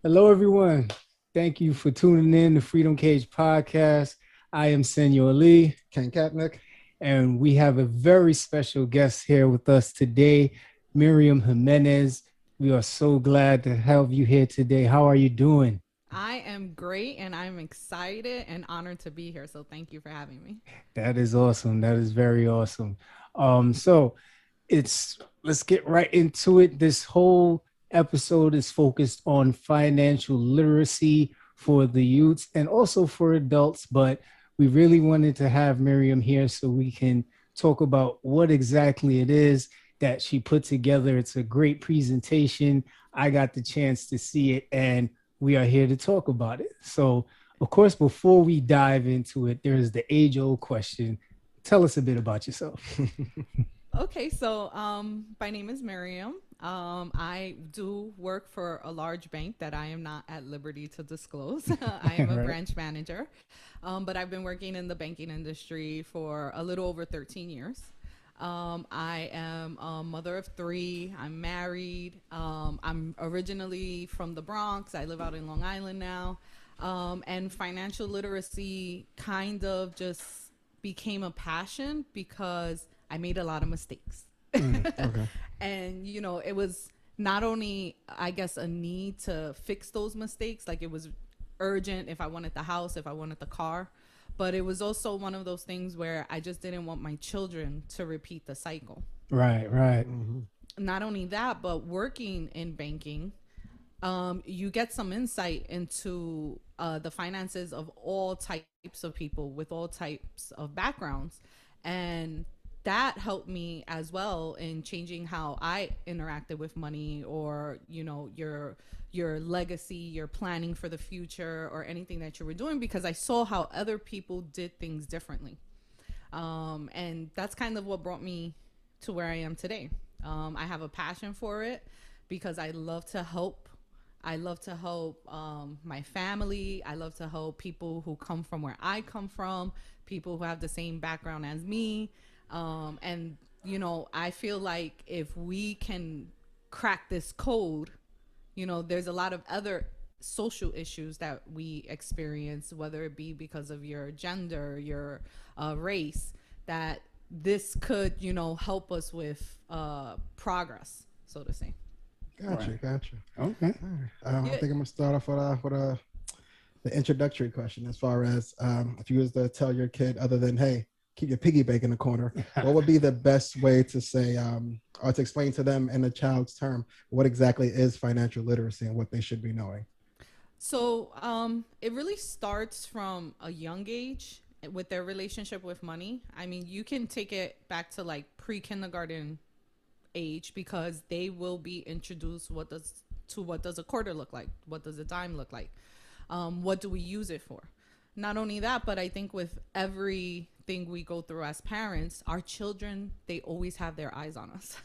Hello, everyone. Thank you for tuning in to Freedom Cage Podcast. I am SenorLee, KenKapnik. and we have a very special guest here with us today, Miriam Jimenez. We are so glad to have you here today. How are you doing? I am great and I'm excited and honored to be here. So thank you for having me. That is awesome. That is very awesome. So it's let's get right into it. This whole episode is focused on financial literacy for the youths and also for adults, but we really wanted to have Miriam here so we can talk about what exactly it is that she put together. It's a great presentation. I got the chance to see it and we are here to talk about it. So, of course, before we dive into it, there's the age old question. Tell us a bit about yourself. Okay, so my name is Miriam. I do work for a large bank that I am not at liberty to disclose. I am a Right. branch manager, but I've been working in the banking industry for a little over 13 years. I am a mother of three. I'm married. I'm originally from the Bronx. I live out in Long Island now. And financial literacy kind of just became a passion because I made a lot of mistakes. Okay. And, it was not only, I guess, a need to fix those mistakes, like it was urgent if I wanted the house, if I wanted the car, but it was also one of those things where I just didn't want my children to repeat the cycle. Right, right. Hmm. Not only that, but working in banking, you get some insight into the finances of all types of people with all types of backgrounds. And that helped me as well in changing how I interacted with money or, your legacy, your planning for the future or anything that you were doing because I saw how other people did things differently. And that's kind of what brought me to where I am today. I have a passion for it because I love to help. I love to help my family. I love to help people who come from where I come from, people who have the same background as me. And, I feel like if we can crack this code, there's a lot of other social issues that we experience, whether it be because of your gender, your race, that this could, help us with progress, so to say. Gotcha, Right. gotcha. Okay. All right. I Yeah. think I'm gonna start off with the introductory question. As far as if you was to tell your kid, other than hey, keep your piggy bank in the corner, what would be the best way to say or to explain to them in a child's term what exactly is financial literacy and what they should be knowing? So it really starts from a young age with their relationship with money. I mean, you can take it back to like pre-kindergarten age because they will be introduced what does a quarter look like, what does a dime look like, what do we use it for. Not only that, but I think with everything we go through as parents, our children, they always have their eyes on us.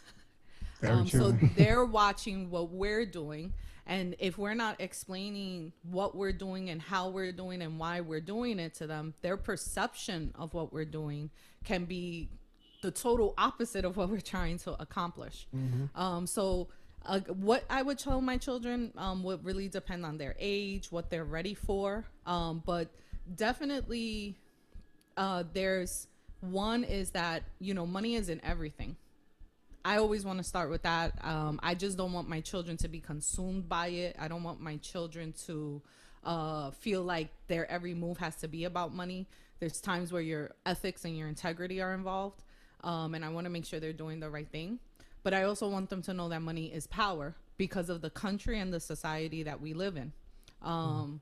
Very So true. they're watching what we're doing. And if we're not explaining what we're doing and how we're doing and why we're doing it to them, their perception of what we're doing can be the total opposite of what we're trying to accomplish. Mm-hmm. What I would tell my children would really depend on their age, what they're ready for. But definitely, there's one is that, money is in everything. I always want to start with that. I just don't want my children to be consumed by it. I don't want my children to feel like their every move has to be about money. There's times where your ethics and your integrity are involved, and I want to make sure they're doing the right thing. But I also want them to know that money is power because of the country and the society that we live in. Um,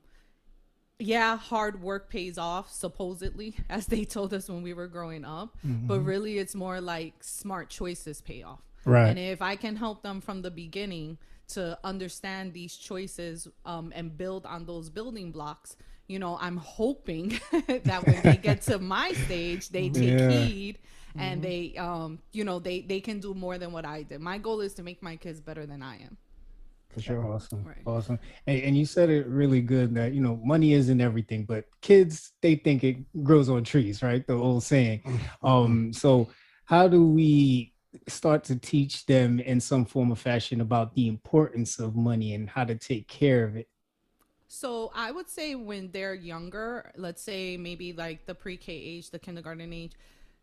yeah, hard work pays off, supposedly, as they told us when we were growing up. But Mhm. really, it's more like smart choices pay off. Right. And if I can help them from the beginning to understand these choices and build on those building blocks, I'm hoping that when they get to my stage, they Mm-hmm. take Yeah. heed and Mm-hmm. they can do more than what I did. My goal is to make my kids better than I am. For sure. Awesome. Right. Awesome. And you said it really good that, money isn't everything, but kids, they think it grows on trees, right? The old saying. So how do we start to teach them in some form of fashion about the importance of money and how to take care of it? So I would say when they're younger, let's say maybe like the pre-K age, the kindergarten age,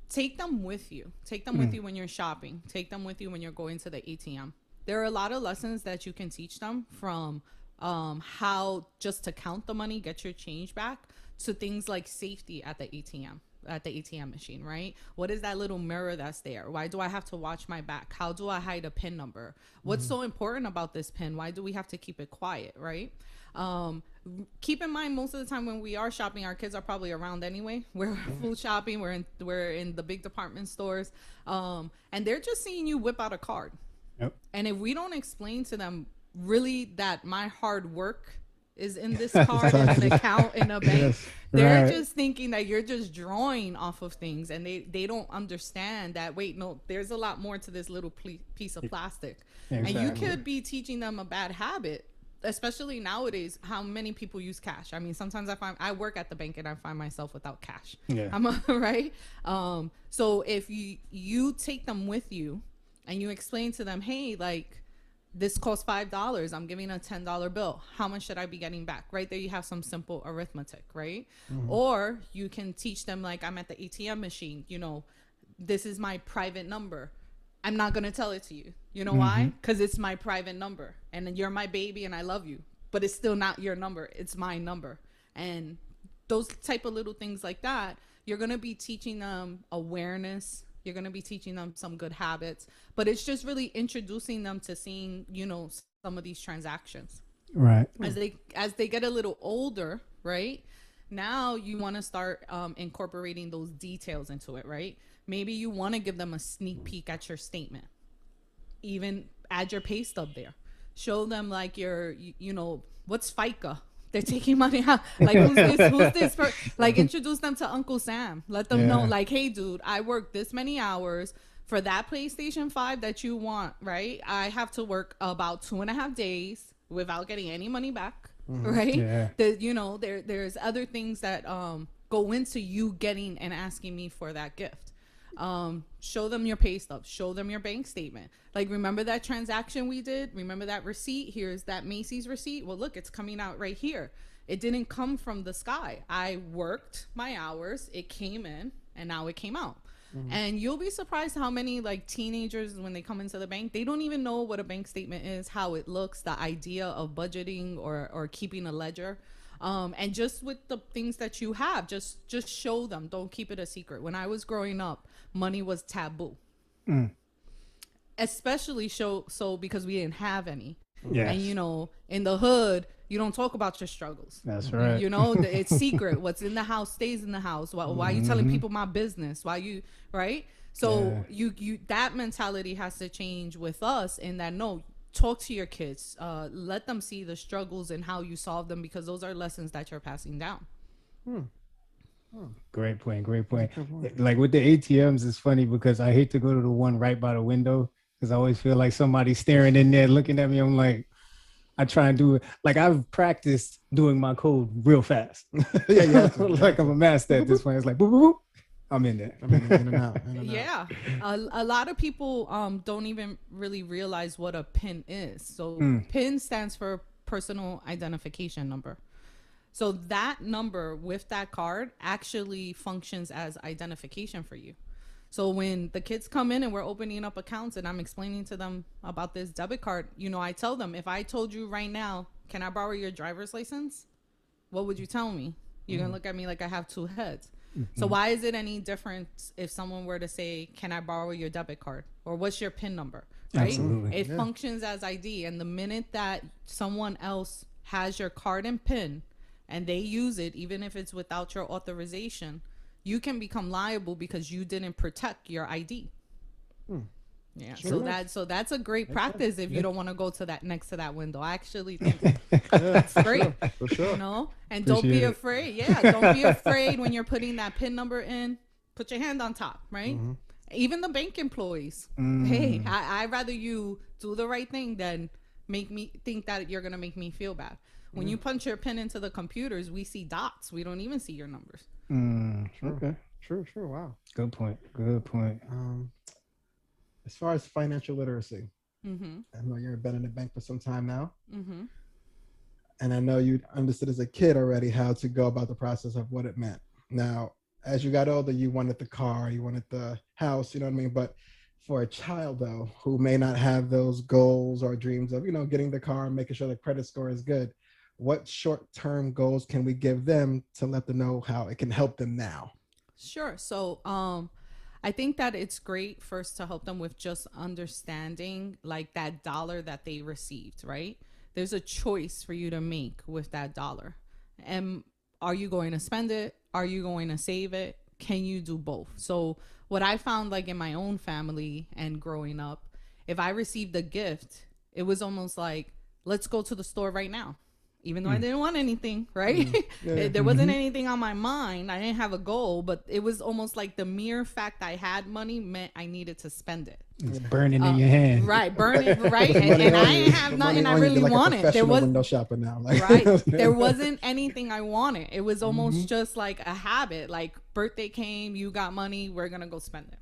take them with you. Take them with you when you're shopping. Take them with you when you're going to the ATM. There are a lot of lessons that you can teach them from how just to count the money, get your change back, to things like safety at the ATM machine, right? What is that little mirror that's there? Why do I have to watch my back? How do I hide a pin number? What's so important about this pin? Why do we have to keep it quiet, right? Um, Keep in mind, most of the time when we are shopping, our kids are probably around anyway. We're food shopping. We're in the big department stores, and they're just seeing you whip out a card. Yep. And if we don't explain to them really that my hard work is in this card, in an account, in a bank, Yes. they're Right. just thinking that you're just drawing off of things, and they don't understand that, wait, no, there's a lot more to this little piece of plastic. And you Exactly. could be teaching them a bad habit, especially nowadays. How many people use cash? I mean, sometimes I work at the bank and I find myself without cash. Yeah. Right. So if you take them with you and you explain to them, hey, like, this costs $5, I'm giving a $10 bill, how much should I be getting back? Right there you have some simple arithmetic, right? Or you can teach them, like, I'm at the ATM machine, this is my private number, I'm not going to tell it to you. You know why? Because it's my private number and you're my baby and I love you, but it's still not your number, it's my number. And those type of little things like that, you're going to be teaching them awareness, you're going to be teaching them some good habits, but it's just really introducing them to seeing, some of these transactions. Right. As they get a little older, right? Now you want to start incorporating those details into it, right? Maybe you want to give them a sneak peek at your statement. Even add your pay stub there. Show them, like, what's FICA. They're taking money out. Like, who's this? Who's this? Like, introduce them to Uncle Sam. Let them know, Yeah. like, hey, dude, I work this many hours for that PlayStation 5 that you want, right? I have to work about 2.5 days without getting any money back, right? Yeah. There's other things that go into you getting and asking me for that gift. Show them your pay stub, show them your bank statement. Like, remember that transaction we did? Remember that receipt? Here's that Macy's receipt. Well, look, it's coming out right here. It didn't come from the sky. I worked my hours, it came in, and now it came out. And you'll be surprised how many, like, teenagers, when they come into the bank, they don't even know what a bank statement is, how it looks, the idea of budgeting or keeping a ledger. And just with the things that you have, just show them. Don't keep it a secret. When I was growing up, money was taboo, especially so because we didn't have any. Yes. And in the hood, you don't talk about your struggles. That's right. It's secret. What's in the house stays in the house. Why are you telling people my business? Why you, right? So you that mentality has to change with us, in that, no, talk to your kids, let them see the struggles and how you solve them, because those are lessons that you're passing down. Great point. Great point. Like with the ATMs, it's funny because I hate to go to the one right by the window because I always feel like somebody's staring in there looking at me. I'm like, I try and do it. Like, I've practiced doing my code real fast. Yeah. Like, I'm a master at this point. It's like, boop, boop, boop. I'm in there. I mean, in and out. Yeah, a lot of people don't even really realize what a PIN is. So PIN stands for personal identification number. So that number with that card actually functions as identification for you. So when the kids come in and we're opening up accounts and I'm explaining to them about this debit card, I tell them, if I told you right now, can I borrow your driver's license? What would you tell me? You're going to look at me like I have two heads. So why is it any different if someone were to say, can I borrow your debit card? Or what's your PIN number? Right? Absolutely. It functions as ID. And the minute that someone else has your card and PIN and they use it, even if it's without your authorization, you can become liable because you didn't protect your ID. Yeah. Sure. So that's a great practice if you don't want to go to that next to that window. I actually think that's great. For sure. And don't be Appreciate it. afraid. Yeah, don't be afraid when you're putting that PIN number in. Put your hand on top, right? Even the bank employees. Hey, I'd rather you do the right thing than make me think that you're gonna make me feel bad. When you punch your PIN into the computers, we see dots. We don't even see your numbers. Okay. True. Wow. Good point. Good point. As far as financial literacy, Mm-hmm. I know you've been in the bank for some time now. Mm-hmm. and I know you understood as a kid already how to go about the process of what it meant. Now, as you got older, you wanted the car, you wanted the house, you know what I mean? But for a child though, who may not have those goals or dreams of, getting the car and making sure the credit score is good, what short-term goals can we give them to let them know how it can help them now? Sure. So, I think that it's great first to help them with just understanding like that dollar that they received, right? There's a choice for you to make with that dollar. And are you going to spend it? Are you going to save it? Can you do both? So, what I found like in my own family and growing up, if I received a gift, it was almost like, let's go to the store right now. Even though I didn't want anything, right? There wasn't anything on my mind. I didn't have a goal, but it was almost like the mere fact I had money meant I needed to spend it. It's burning in your hand. Right, burning, right? And I didn't have nothing I really wanted. There was window shopper now. Like, right. There wasn't anything I wanted. It was almost just like a habit. Like birthday came, you got money, we're gonna go spend it.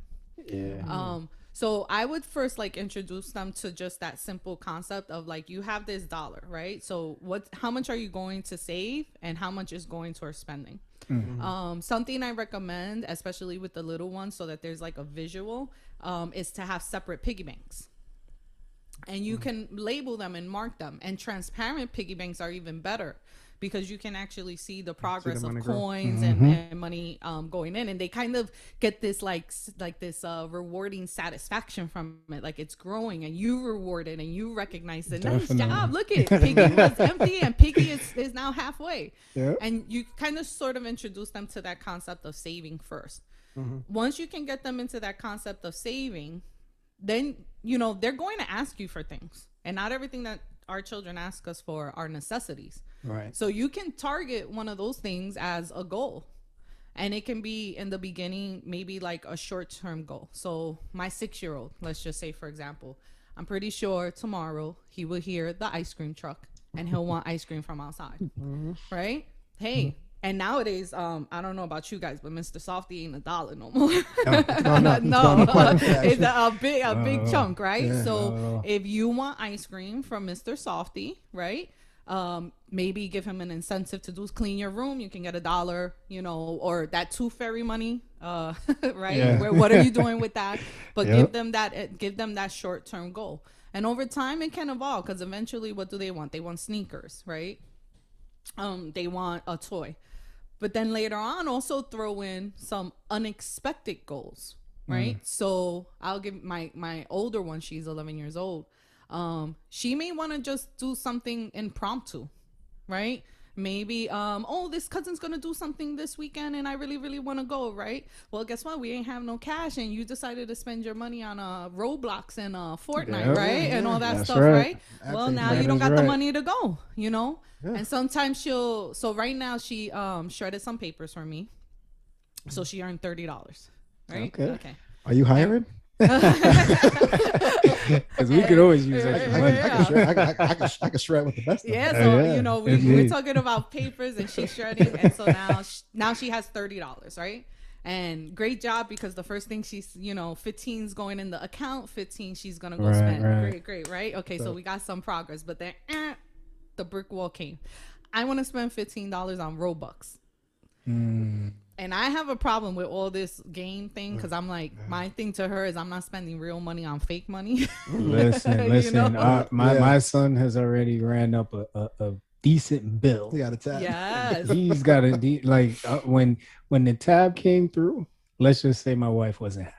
Yeah. So I would first like introduce them to just that simple concept of like, you have this dollar, right? So how much are you going to save and how much is going towards spending? Something I recommend, especially with the little ones, so that there's like a visual, is to have separate piggy banks. And you can label them and mark them. And transparent piggy banks are even better because you can actually see the progress of coins and money going in, and they kind of get this like this rewarding satisfaction from it, like it's growing and you reward it and you recognize it. Nice job, look at it. Piggy was empty and piggy is now halfway. And you kind of sort of introduce them to that concept of saving first. Once you can get them into that concept of saving, then they're going to ask you for things, and not everything that our children ask us for are necessities. Right. So you can target one of those things as a goal. And it can be in the beginning, maybe like a short-term goal. So my 6-year-old, let's just say, for example, I'm pretty sure tomorrow he will hear the ice cream truck and he'll want ice cream from outside. Right? Hey, and nowadays, I don't know about you guys, but Mr. Softy ain't $1 no more. No, it's a big chunk, right? Yeah. So if you want ice cream from Mr. Softy, right? Maybe give him an incentive to do clean your room. You can get $1, or that Tooth Fairy money, right? Yeah. What are you doing with that? But give them that short-term goal. And over time, it can evolve because eventually, what do they want? They want sneakers, right? They want a toy. But then later on, also throw in some unexpected goals, right? So I'll give my older one, she's 11 years old. She may want to just do something impromptu, right? Maybe, this cousin's going to do something this weekend and I really, really want to go, right? Well, guess what? We ain't have no cash and you decided to spend your money on Roblox and Fortnite, right? And all that stuff, right? Well, now you don't got the money to go, And sometimes so right now she shredded some papers for me. So she earned $30, right? Okay. Are you hiring? Because we could always use extra money. I can shred with the best of them. Yeah, so we're talking about papers and she's shredding, and so now she has $30, right? And great job, because the first thing she's 15's going in the account, 15 she's gonna go spend. Right. Great, right? Okay, so we got some progress, but then the brick wall came. I want to spend $15 on Robux. And I have a problem with all this game thing because I'm like, my thing to her is I'm not spending real money on fake money. Listen. My son has already ran up a decent bill. He got a tab. Yes. He's got when the tab came through, let's just say my wife wasn't happy.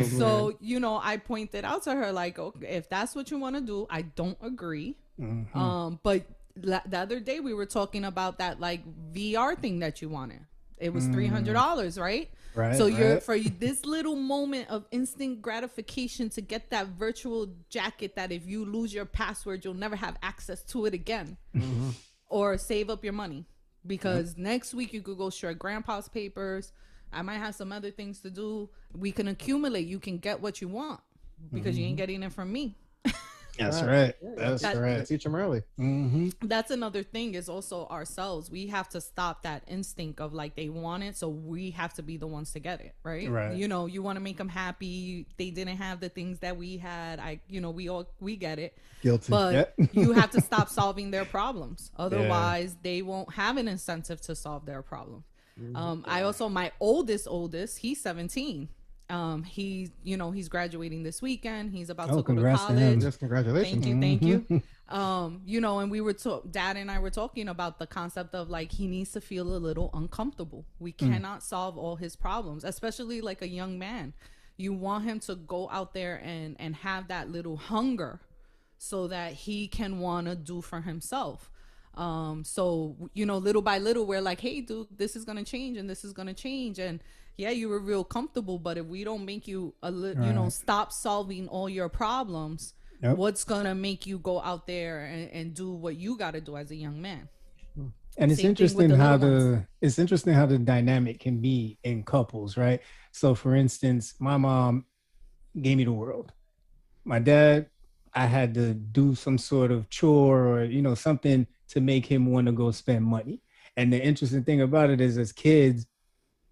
So, I pointed out to her, like, okay, if that's what you want to do, I don't agree. But the other day we were talking about that like VR thing that you wanted. It was $300, right? Right. So for this little moment of instant gratification to get that virtual jacket that if you lose your password, you'll never have access to it again. Or save up your money because next week you could go shred grandpa's papers. I might have some other things to do. We can accumulate. You can get what you want because you ain't getting it from me. That's Facts. right. Yeah, That's That you gotta right. teach them early. Mm-hmm. that's another thing is also ourselves. We have to stop that instinct of like they want it, so we have to be the ones to get it, right? Right. You know, you want to make them happy. They didn't have the things that we had. We get it, Guilty. but Yep. you have to stop solving their problems. Yeah. Otherwise, they won't have an incentive to solve their problem. Mhm. I also my oldest, he's 17. He's graduating this weekend. He's about Oh, to go to congrats to college. him. Yes, congratulations. Thank you. Mm-hmm. And we were dad and I were talking about the concept of like he needs to feel a little uncomfortable. We cannot solve all his problems, especially like a young man. You want him to go out there and have that little hunger so that he can want to do for himself. Little by little, we're like, hey, dude, this is gonna change and this is gonna change, and yeah, you were real comfortable, but if we don't make you Right. stop solving all your problems, Yep. what's gonna make you go out there and do what you got to do as a young man? And Same thing with the little ones. it's interesting how the dynamic can be in couples, right? So for instance, my mom gave me the world. My dad, I had to do some sort of chore or something to make him want to go spend money. And the interesting thing about it is, as kids,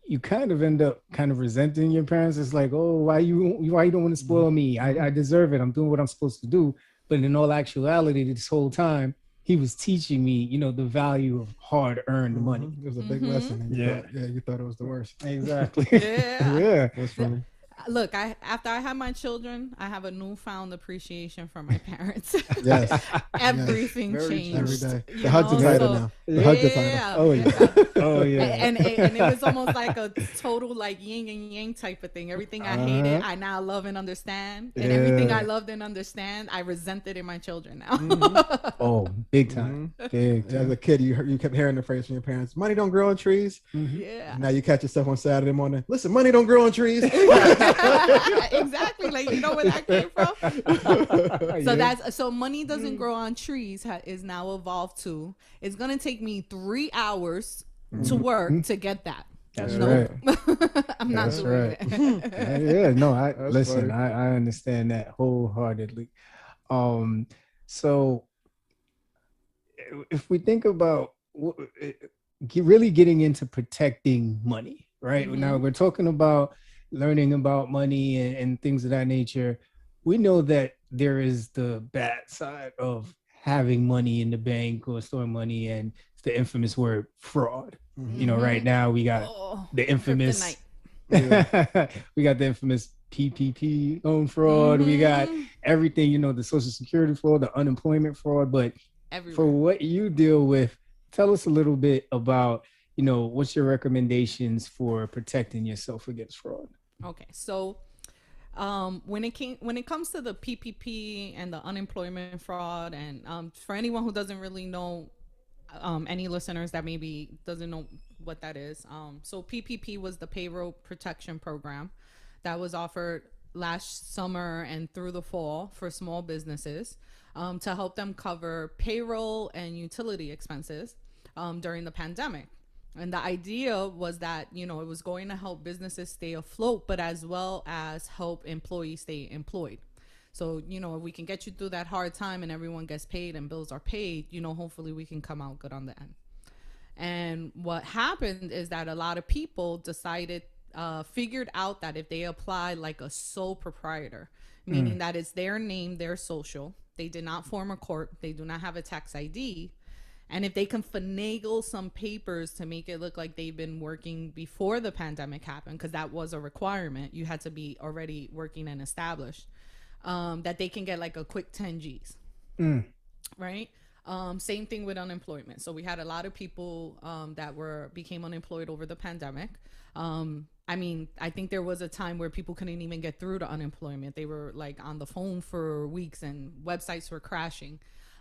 you kind of end up kind of resenting your parents. It's like, oh, why you don't want to spoil me? I deserve it. I'm doing what I'm supposed to do. But in all actuality, this whole time he was teaching me, the value of hard earned money. It was a big Mhm. lesson. And Yeah. you thought it was the worst. Exactly. Yeah. Yeah. That's funny. Look, after I have my children, I have a newfound appreciation for my parents. Yes. Everything Very changed Every day. you The hug's the know, title so- now. The hug's the title. Yeah, Oh yeah. yeah. Oh yeah. And it was almost like a total like yin and yang type of thing. Everything I hated, I now love and understand, and everything I Yeah. loved and understand, I resented in my children now. Oh, big time. Big As time. a kid, you kept hearing the phrase from your parents, money don't grow on trees. Mhm. Yeah. And now you catch yourself on Saturday morning, listen, money don't grow on trees. Exactly, like you know where that came from. So Yeah. so money doesn't grow on trees is now evolved to it's gonna take me 3 hours to work to get that. That's Nope. I'm not That's doing right. it. Yeah, no, That's listen, funny. I understand that wholeheartedly. So if we think about really getting into protecting money, right? Now we're talking about learning about money and things of that nature. We know that there is the bad side of having money in the bank or storing money, and it's the infamous word fraud. Right now we got Oh, the infamous kryptonite. we got the infamous PPP loan fraud. We got Mhm. everything, the social security fraud, the unemployment fraud. But for Everywhere. what you deal with, tell us a little bit about, what's your recommendations for protecting yourself against fraud? Okay, so when it comes to the PPP and the unemployment fraud, and for anyone who doesn't really know, any listeners that maybe doesn't know what that is, so PPP was the payroll protection program that was offered last summer and through the fall for small businesses, to help them cover payroll and utility expenses during the pandemic. And the idea was that, it was going to help businesses stay afloat, but as well as help employees stay employed. So, if we can get you through that hard time and everyone gets paid and bills are paid, hopefully we can come out good on the end. And what happened is that a lot of people figured out that if they apply like a sole proprietor, meaning that it's their name, their social, they did not form a corp, they do not have a tax ID, and if they can finagle some papers to make it look like they've been working before the pandemic happened, because that was a requirement, you had to be already working and established, that they can get like a quick 10 G's. Right? Same thing with unemployment. So we had a lot of people that became unemployed over the pandemic. I think there was a time where people couldn't even get through to unemployment. They were like on the phone for weeks and websites were crashing.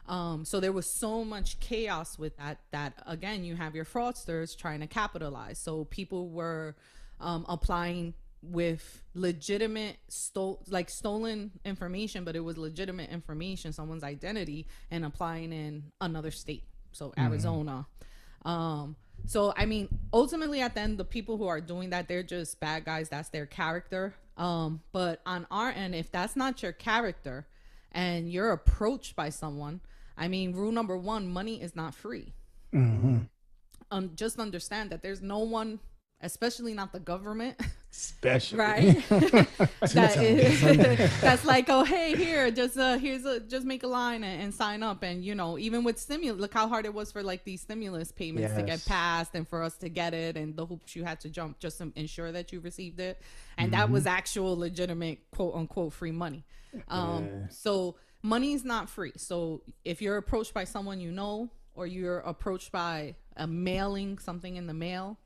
So there was so much chaos with that again, you have your fraudsters trying to capitalize. So people were applying with legitimate stolen information, but it was legitimate information, someone's identity, and applying in another state, so Arizona. Ultimately at the end, the people who are doing that, they're just bad guys. That's their character. But on our end, if that's not your character and you're approached by someone, I mean, rule number one, money is not free. Just understand that there's no one, especially not the government, Especially. right? That's like, oh, hey, here, just make a line and sign up. And even with stimulus, look how hard it was for like these stimulus payments to get passed and for us to get it, and the hoops you had to jump just to ensure that you received it. And that was actual legitimate quote unquote free money. So money is not free. So if you're approached by someone or you're approached by a mailing something in the mail,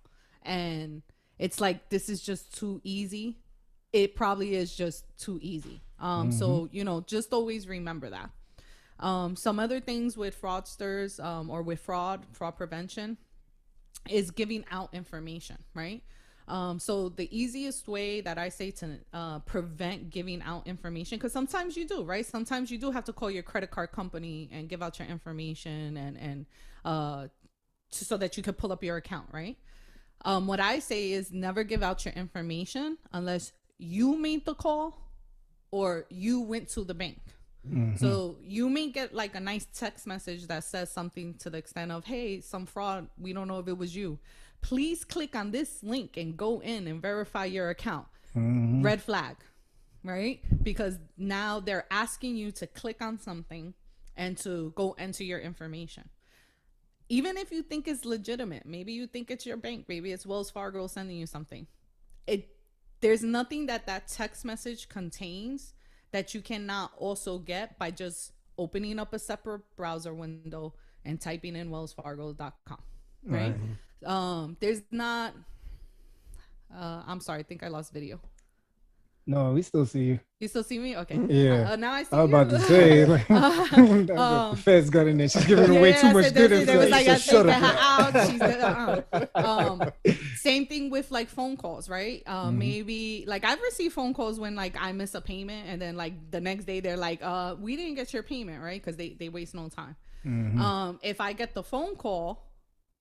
and it's like, this is just too easy, it probably is just too easy. So just always remember that. Some other things with fraudsters, or with fraud prevention, is giving out information, right? So the easiest way that I say to prevent giving out information, because sometimes you do, right? Sometimes you do have to call your credit card company and give out your information and so that you could pull up your account, right? What I say is never give out your information unless you made the call or you went to the bank. So you may get like a nice text message that says something to the extent of, hey, some fraud, we don't know if it was you. Please click on this link and go in and verify your account. Red flag, right? Because now they're asking you to click on something and to go enter your information. Even if you think it's legitimate, maybe you think it's your bank, maybe it's Wells Fargo sending you something. There's nothing that text message contains that you cannot also get by just opening up a separate browser window and typing in wellsfargo.com, right? There's not, I'm sorry, I think I lost video. No, we still see you. You still see me? Okay. Yeah. Now I see I was you. about to say, like, the Feds got in there. She's giving away too much good information. There was like, I Shut take up. her out. Same thing with like phone calls, right? Maybe like I've received phone calls when like I miss a payment, and then like the next day they're like, we didn't get your payment, right? Because they waste no time. If I get the phone call,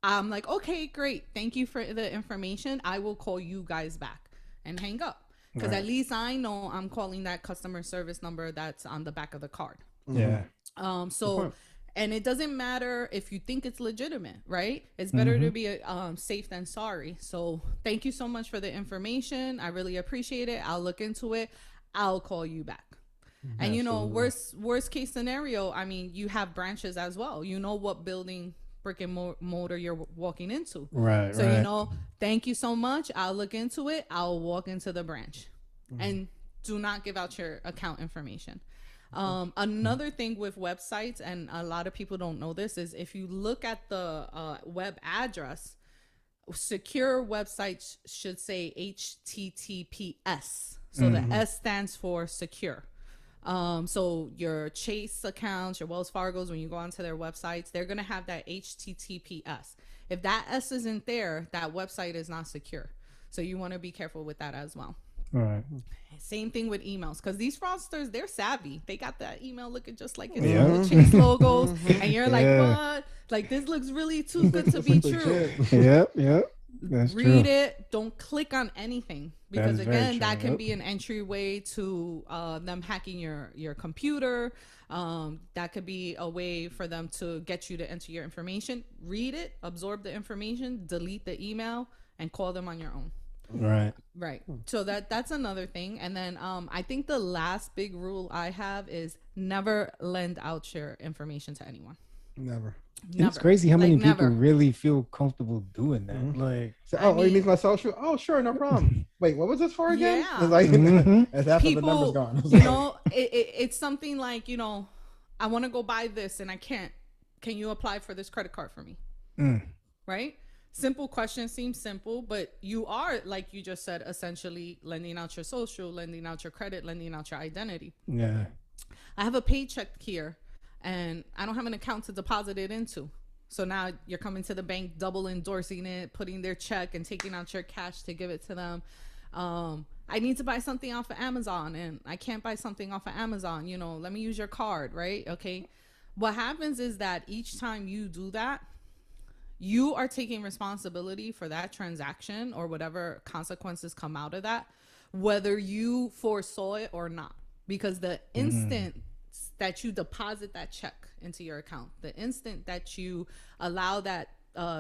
I'm like, okay, great. Thank you for the information. I will call you guys back, and hang up. Because at least I know I'm calling that customer service number that's on the back of the card. Yeah. So, and it doesn't matter if you think it's legitimate, right? It's better to be safe than sorry. So thank you so much for the information. I really appreciate it. I'll look into it. I'll call you back. And worst case scenario, I mean, you have branches as well. You know what building, brick and mortar you're walking into. Right. So, thank you so much. I'll look into it. I'll walk into the branch. And do not give out your account information. Another thing with websites, and a lot of people don't know this, is if you look at the web address, secure websites should say HTTPS. So the S stands for secure. So your Chase accounts, your Wells Fargo's, when you go onto their websites, they're going to have that HTTPS. If that S isn't there, that website is not secure. So you want to be careful with that as well. Right. Same thing with emails, because these fraudsters, they're savvy. They got that email looking just like it's Chase logos, and you're like, what? Like, this looks really too good to be true. Yep. That's Read true. it. Don't click on anything, because That's very again, that true. can be an entryway to them hacking your computer. That could be a way for them to get you to enter your information. Read it, absorb the information, delete the email, and call them on your own. Right. So that's another thing. And then I think the last big rule I have is never lend out your information to anyone. Never. It's crazy how many people never. really feel comfortable doing that. Like, So, you need my social? Oh, sure, no problem. Wait, what was this for again? Yeah. It's like, as half of the number's People, gone. it's something like, I want to go buy this and I can't. Can you apply for this credit card for me? Right? Simple question, seems simple, but you are, like you just said, essentially lending out your social, lending out your credit, lending out your identity. yeah. I have a paycheck here and I don't have an account to deposit it into. So now you're coming to the bank, double endorsing it, putting their check and taking out your cash to give it to them. I need to buy something off of Amazon and I can't buy something off of Amazon. Let me use your card, right? Okay. What happens is that each time you do that, you are taking responsibility for that transaction or whatever consequences come out of that, whether you foresaw it or not. Because the instant that you deposit that check into your account, the instant that you allow that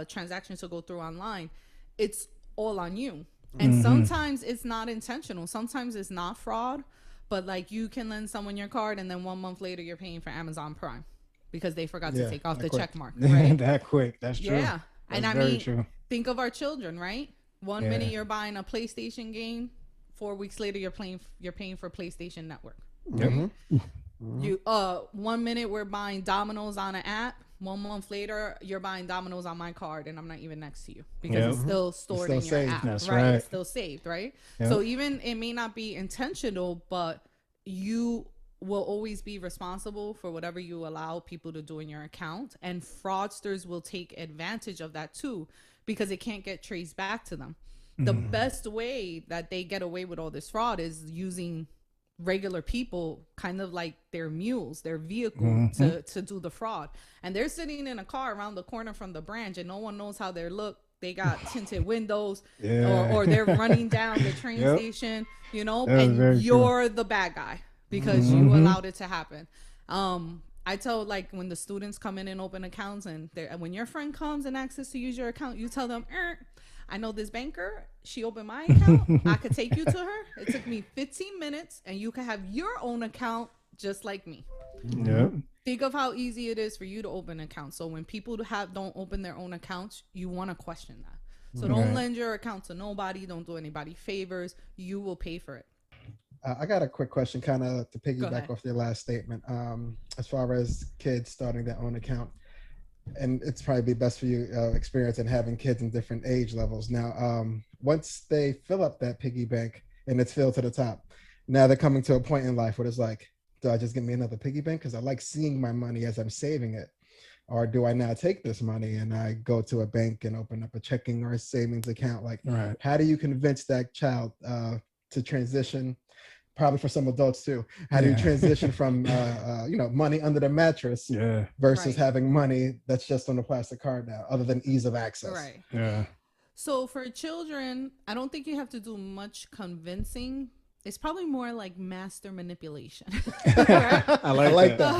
transaction to go through online, it's all on you. And sometimes it's not intentional. Sometimes it's not fraud, but like you can lend someone your card and then 1 month later you're paying for Amazon Prime because they forgot to take off the check mark, right? That quick. That's true. Yeah. That's And I very mean, true. think of our children, right? One minute you're buying a PlayStation game, 4 weeks later you're paying for PlayStation Network. Right? You 1 minute we're buying Domino's on an app. 1 month later, you're buying Domino's on my card, and I'm not even next to you because it's still stored in your app. That's right? right. It's still saved, right? Yep. So even it may not be intentional, but you will always be responsible for whatever you allow people to do in your account, and fraudsters will take advantage of that too because it can't get traced back to them. The best way that they get away with all this fraud is using regular people kind of like their mules, their vehicle to do the fraud. And they're sitting in a car around the corner from the branch and no one knows how they look. They got tinted windows or they're running down the train station, you know, and you're the bad guy because you allowed it to happen. I tell, like, when the students come in and open accounts and when your friend comes and asks us to use your account, you tell them, I know this banker. She opened my account. I could take you to her. It took me 15 minutes and you can have your own account just like me. Yep. Think of how easy it is for you to open an account. So when people don't open their own accounts, you want to question that. So don't lend your account to nobody. Don't do anybody favors. You will pay for it. I got a quick question kind of to piggyback off your last statement. As far as kids starting their own account, and it's probably best for you experience in having kids in different age levels. Now, once they fill up that piggy bank and it's filled to the top, now they're coming to a point in life where it's like, do I just get me another piggy bank? Because I like seeing my money as I'm saving it. Or do I now take this money and I go to a bank and open up a checking or a savings account? Like, how do you convince that child to transition? Probably for some adults too. How do you transition from money under the mattress versus having money that's just on a plastic card now, other than ease of access? Right. Yeah. So for children, I don't think you have to do much convincing. It's probably more like master manipulation. Right? I like that.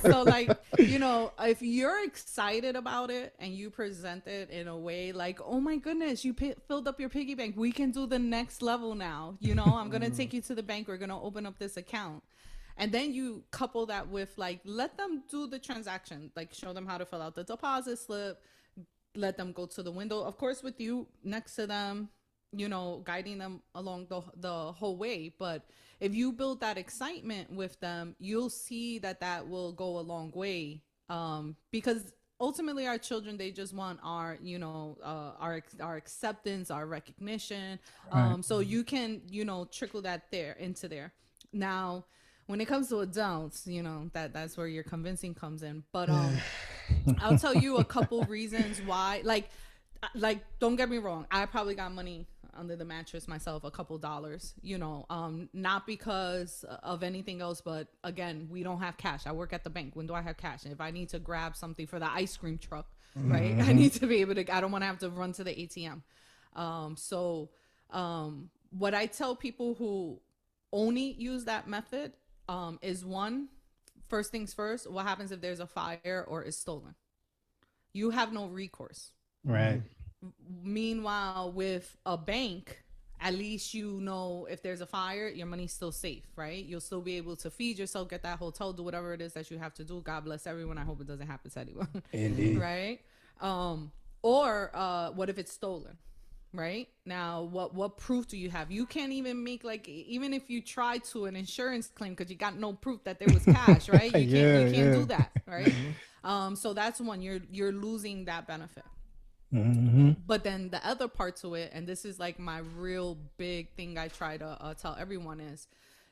So like, you know, if you're excited about it and you present it in a way like, oh my goodness, you filled up your piggy bank, we can do the next level now. You know, I'm going to take you to the bank. We're going to open up this account. And then you couple that with like, let them do the transaction, like show them how to fill out the deposit slip, let them go to the window, of course, with you next to them, you know, guiding them along the whole way. But if you build that excitement with them, you'll see that will go a long way. Because ultimately our children, they just want our, you know, our acceptance, our recognition. So you can, you know, trickle that into there. Now, when it comes to adults, you know, that's where your convincing comes in. But I'll tell you a couple reasons why. Like, don't get me wrong. I probably got money under the mattress myself, a couple dollars, you know, not because of anything else, but again, we don't have cash. I work at the bank. When do I have cash? And if I need to grab something for the ice cream truck, right, I need to be able to, I don't want to have to run to the ATM. What I tell people who only use that method is first things first, what happens if there's a fire or is stolen? You have no recourse. Right. Meanwhile, with a bank, at least you know if there's a fire, your money's still safe, right? You'll still be able to feed yourself, get that hotel, do whatever it is that you have to do. God bless everyone. I hope it doesn't happen to anyone. Indeed. Right? Or what if it's stolen? Right now, what proof do you have? You can't even make, like, even if you try to, an insurance claim because you got no proof that there was cash, right? You can't do that, right? So that's one, you're losing that benefit. But then the other part to it, and this is like my real big thing I try to tell everyone, is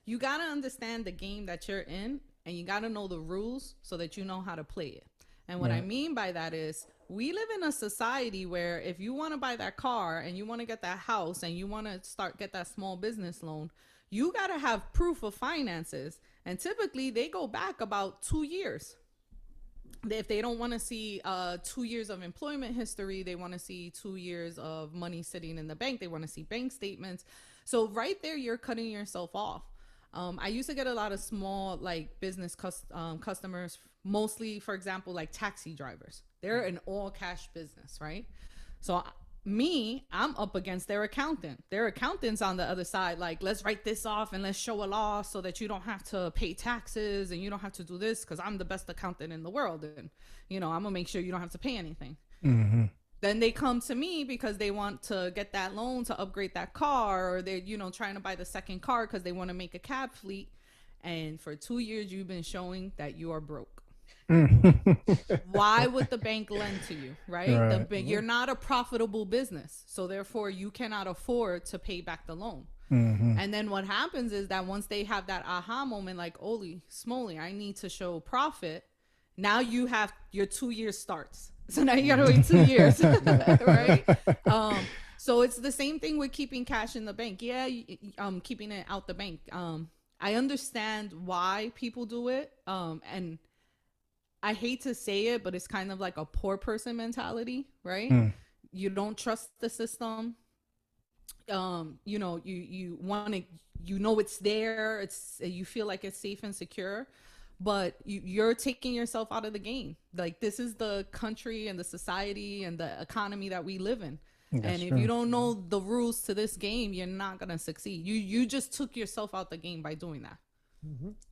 you gotta understand the game that you're in, and you gotta know the rules so that you know how to play it. And what I mean by that is, we live in a society where if you want to buy that car and you want to get that house and you want to get that small business loan, you got to have proof of finances. And typically they go back about 2 years. If they don't want to see 2 years of employment history, they want to see 2 years of money sitting in the bank. They want to see bank statements. So right there, you're cutting yourself off. I used to get a lot of small like business customers, mostly, for example, like taxi drivers. They're an all cash business, right? So I'm up against their accountant. Their accountant's on the other side, like, let's write this off and let's show a loss so that you don't have to pay taxes and you don't have to do this because I'm the best accountant in the world. And, I'm going to make sure you don't have to pay anything. Mm-hmm. Then they come to me because they want to get that loan to upgrade that car, or they're, trying to buy the second car because they want to make a cab fleet. And for 2 years, you've been showing that you are broke. Why would the bank lend to you, right? You're not a profitable business, so therefore you cannot afford to pay back the loan. And then what happens is that once they have that aha moment, like, holy smoly, I need to show profit. Now you have your 2 years starts. So now you gotta wait 2 years, right? So it's the same thing with keeping cash in the bank. Yeah, keeping it out the bank. I understand why people do it, and I hate to say it, but it's kind of like a poor person mentality, right? You don't trust the system. You want to, it's there. You feel like it's safe and secure, but you're taking yourself out of the game. Like, this is the country and the society and the economy that we live in. That's true. If you don't know the rules to this game, you're not going to succeed. You just took yourself out the game by doing that.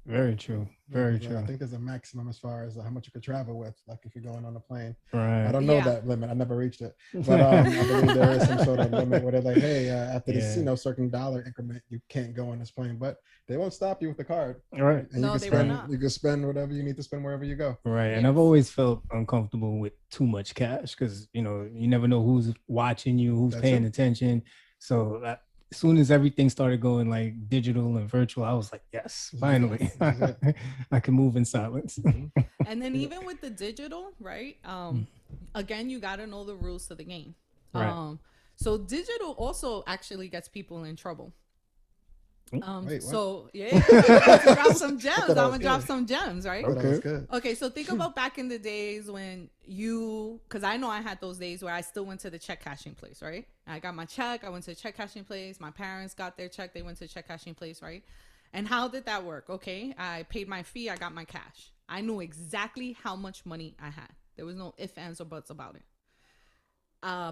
Very true. Very true. I think there's a maximum as far as how much you could travel with, like if you're going on a plane. Right. I don't know that limit. I never reached it, but I believe there is some sort of limit where they're like, hey, after this, certain dollar increment, you can't go on this plane, but they won't stop you with the card. Right. And you can spend whatever you need to spend wherever you go. Right. And I've always felt uncomfortable with too much cash because, you never know who's watching you, who's paying attention. So as soon as everything started going like digital and virtual, I was like, yes, finally, I can move in silence. And then even with the digital, right? Again, you got to know the rules to the game. Right. So digital also actually gets people in trouble. Wait, what? So yeah, I'm gonna drop some gems. I'm gonna drop some gems, right? Okay. So think about back in the days when because I know I had those days where I still went to the check cashing place, right? I got my check, I went to the check cashing place. My parents got their check, they went to the check cashing place, right? And how did that work? Okay, I paid my fee, I got my cash. I knew exactly how much money I had. There was no ifs, ands, or buts about it.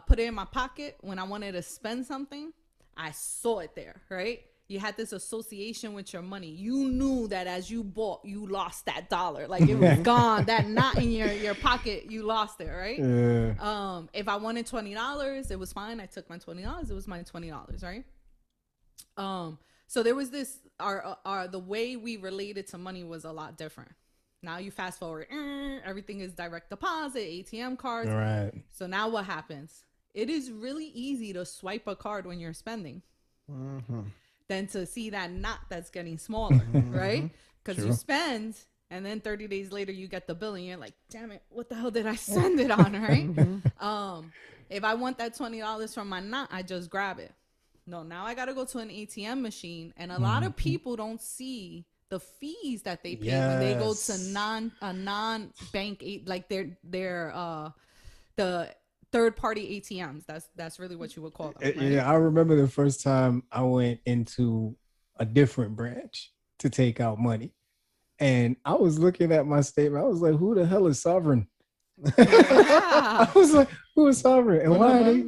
Put it in my pocket. When I wanted to spend something, I saw it there, right? You had this association with your money. You knew that as you bought, you lost that dollar. Like, it was gone. That knot in your pocket, you lost it, right? Yeah. If I wanted $20, it was fine. I took my $20. It was my $20, right? So there was this, the way we related to money was a lot different. Now you fast forward, everything is direct deposit, ATM cards. Right. So now what happens? It is really easy to swipe a card when you're spending. Than to see that knot that's getting smaller, right? Because you spend, and then 30 days later you get the bill, and you're like, damn it, what the hell did I send it on, right? If I want that $20 from my knot, I just grab it. No, now I got to go to an ATM machine, and a lot of people don't see the fees that they pay when they go to non-bank, like the third-party ATMs. That's really what you would call them. Right? Yeah, I remember the first time I went into a different branch to take out money, and I was looking at my statement. I was like, "Who the hell is Sovereign?" I was like, "Who is Sovereign? And why are they?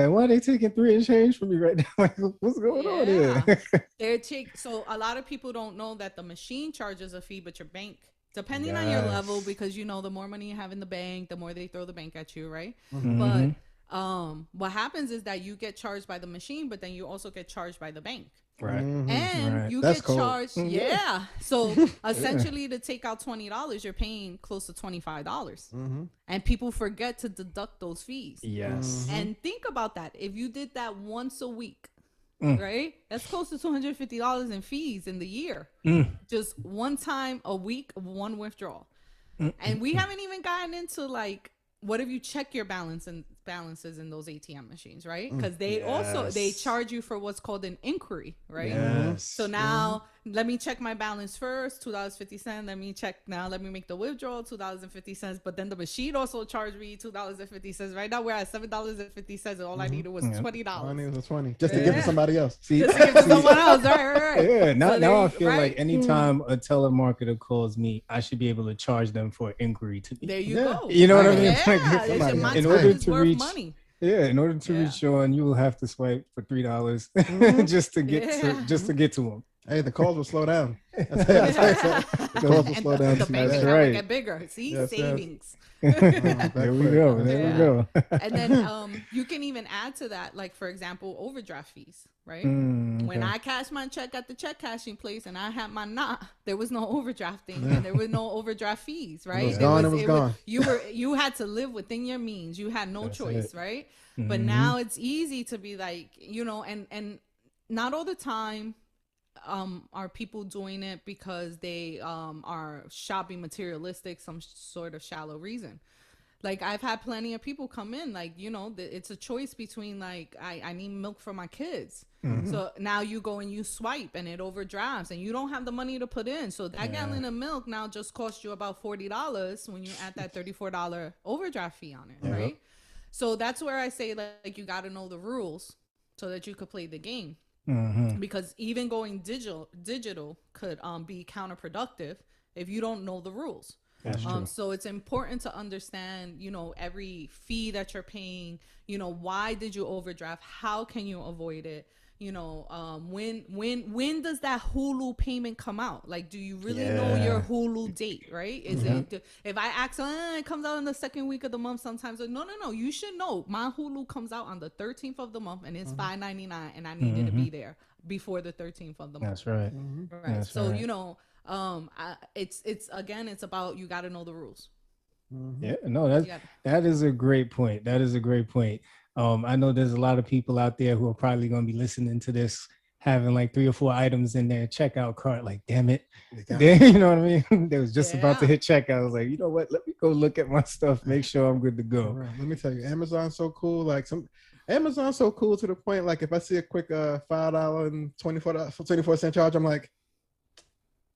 Why are they taking 3 and change from me right now? Like, what's going on here?" So a lot of people don't know that the machine charges a fee, but your bank. Depending on your level, because the more money you have in the bank, the more they throw the bank at you, right? But what happens is that you get charged by the machine, but then you also get charged by the bank. Right. And you get charged. Yeah. So essentially to take out $20, you're paying close to $25. And people forget to deduct those fees. Yes. And think about that. If you did that once a week, right? That's close to $250 in fees in the year. Just one time a week of one withdrawal. And we haven't even gotten into like, what if you check your balances in those ATM machines, right? Because they charge you for what's called an inquiry, right? Yes. So now let me check my balance first, $2.50. Let me make the withdrawal, $2.50. But then the machine also charged me $2.50. Right now we're at $7.50, and all I needed was $20. I need was 20 just to give to somebody else. See, Just to give to someone else. Right. yeah. Now, So now I there feel right? like anytime a telemarketer calls me, I should be able to charge them for an inquiry to me. There you Yeah. go. You know what I Right. mean? Yeah, Somebody my else. In time order is to worth reach, money. yeah, in order to Yeah. reach Sean, you will have to swipe for $3 just to get to Yeah. just to get to him. Hey, the calls will slow down. That's how I said. The calls will And slow down. the bank That's account right. will get bigger. See, Yes, yes. savings. There we go. There we Yeah. go. And then you can even add to that, like for example, overdraft fees, right? When Okay. I cashed my check at the check cashing place and I had my knot, there was no overdrafting and there was no overdraft fees, right? was gone, it was gone. You had to live within your means. You had no That's choice, it. right? But now it's easy to be like, and not all the time are people doing it because they are shopping materialistic, some sort of shallow reason. Like I've had plenty of people come in, like, it's a choice between like I need milk for my kids. So now you go and you swipe and it overdrafts and you don't have the money to put in. So that gallon of milk now just costs you about $40 when you add that $34 overdraft fee on it, right? So that's where I say like you got to know the rules so that you could play the game. Because even going digital could be counterproductive if you don't know the rules. That's true. So it's important to understand, every fee that you're paying, why did you overdraft? How can you avoid it? When does that Hulu payment come out? Like, do you really know your Hulu date, right? Is it, if I ask, it comes out in the second week of the month sometimes. No. You should know. My Hulu comes out on the 13th of the month and it's $5.99 and I needed to be there before the 13th of the month. That's right. Right. That's So, right. it's about, you got to know the rules. Yeah, no, that is a great point. That is a great point. I know there's a lot of people out there who are probably going to be listening to this having like 3 or 4 items in their checkout cart. Like, damn it. You know what I mean? They was just about to hit checkout. I was like, you know what? Let me go look at my stuff, make sure I'm good to go. Right. Let me tell you, Amazon's so cool. Like Amazon's so cool to the point, like if I see a quick $5 and 24-cent charge, I'm like,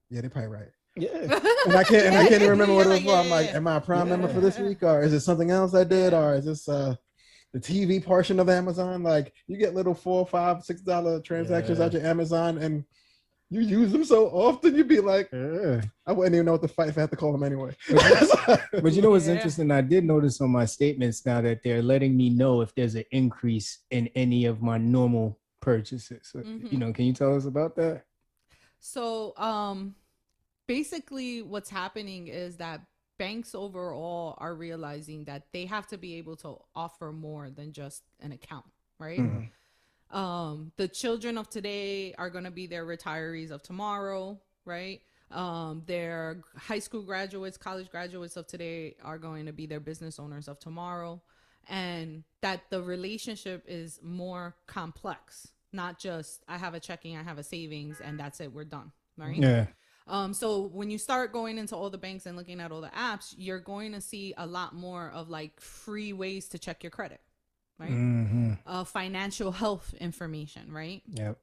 yeah, they're probably right. Yeah. And I can't even remember what it was like, for. I'm like, am I a Prime member for this week, or is it something else I did, or is this the TV portion of Amazon? Like you get little $4, $5, $6 transactions out your Amazon, and you use them so often, you'd be like, I wouldn't even know what to fight if I had to call them anyway. But you know what's interesting? I did notice on my statements now that they're letting me know if there's an increase in any of my normal purchases. So, can you tell us about that? So, basically what's happening is that banks overall are realizing that they have to be able to offer more than just an account, right? The children of today are going to be their retirees of tomorrow, right? Their high school graduates, college graduates of today are going to be their business owners of tomorrow. And that the relationship is more complex, not just I have a checking, I have a savings, and that's it, we're done, right? Yeah. So when you start going into all the banks and looking at all the apps, you're going to see a lot more of like free ways to check your credit, right? Financial health information, right? Yep.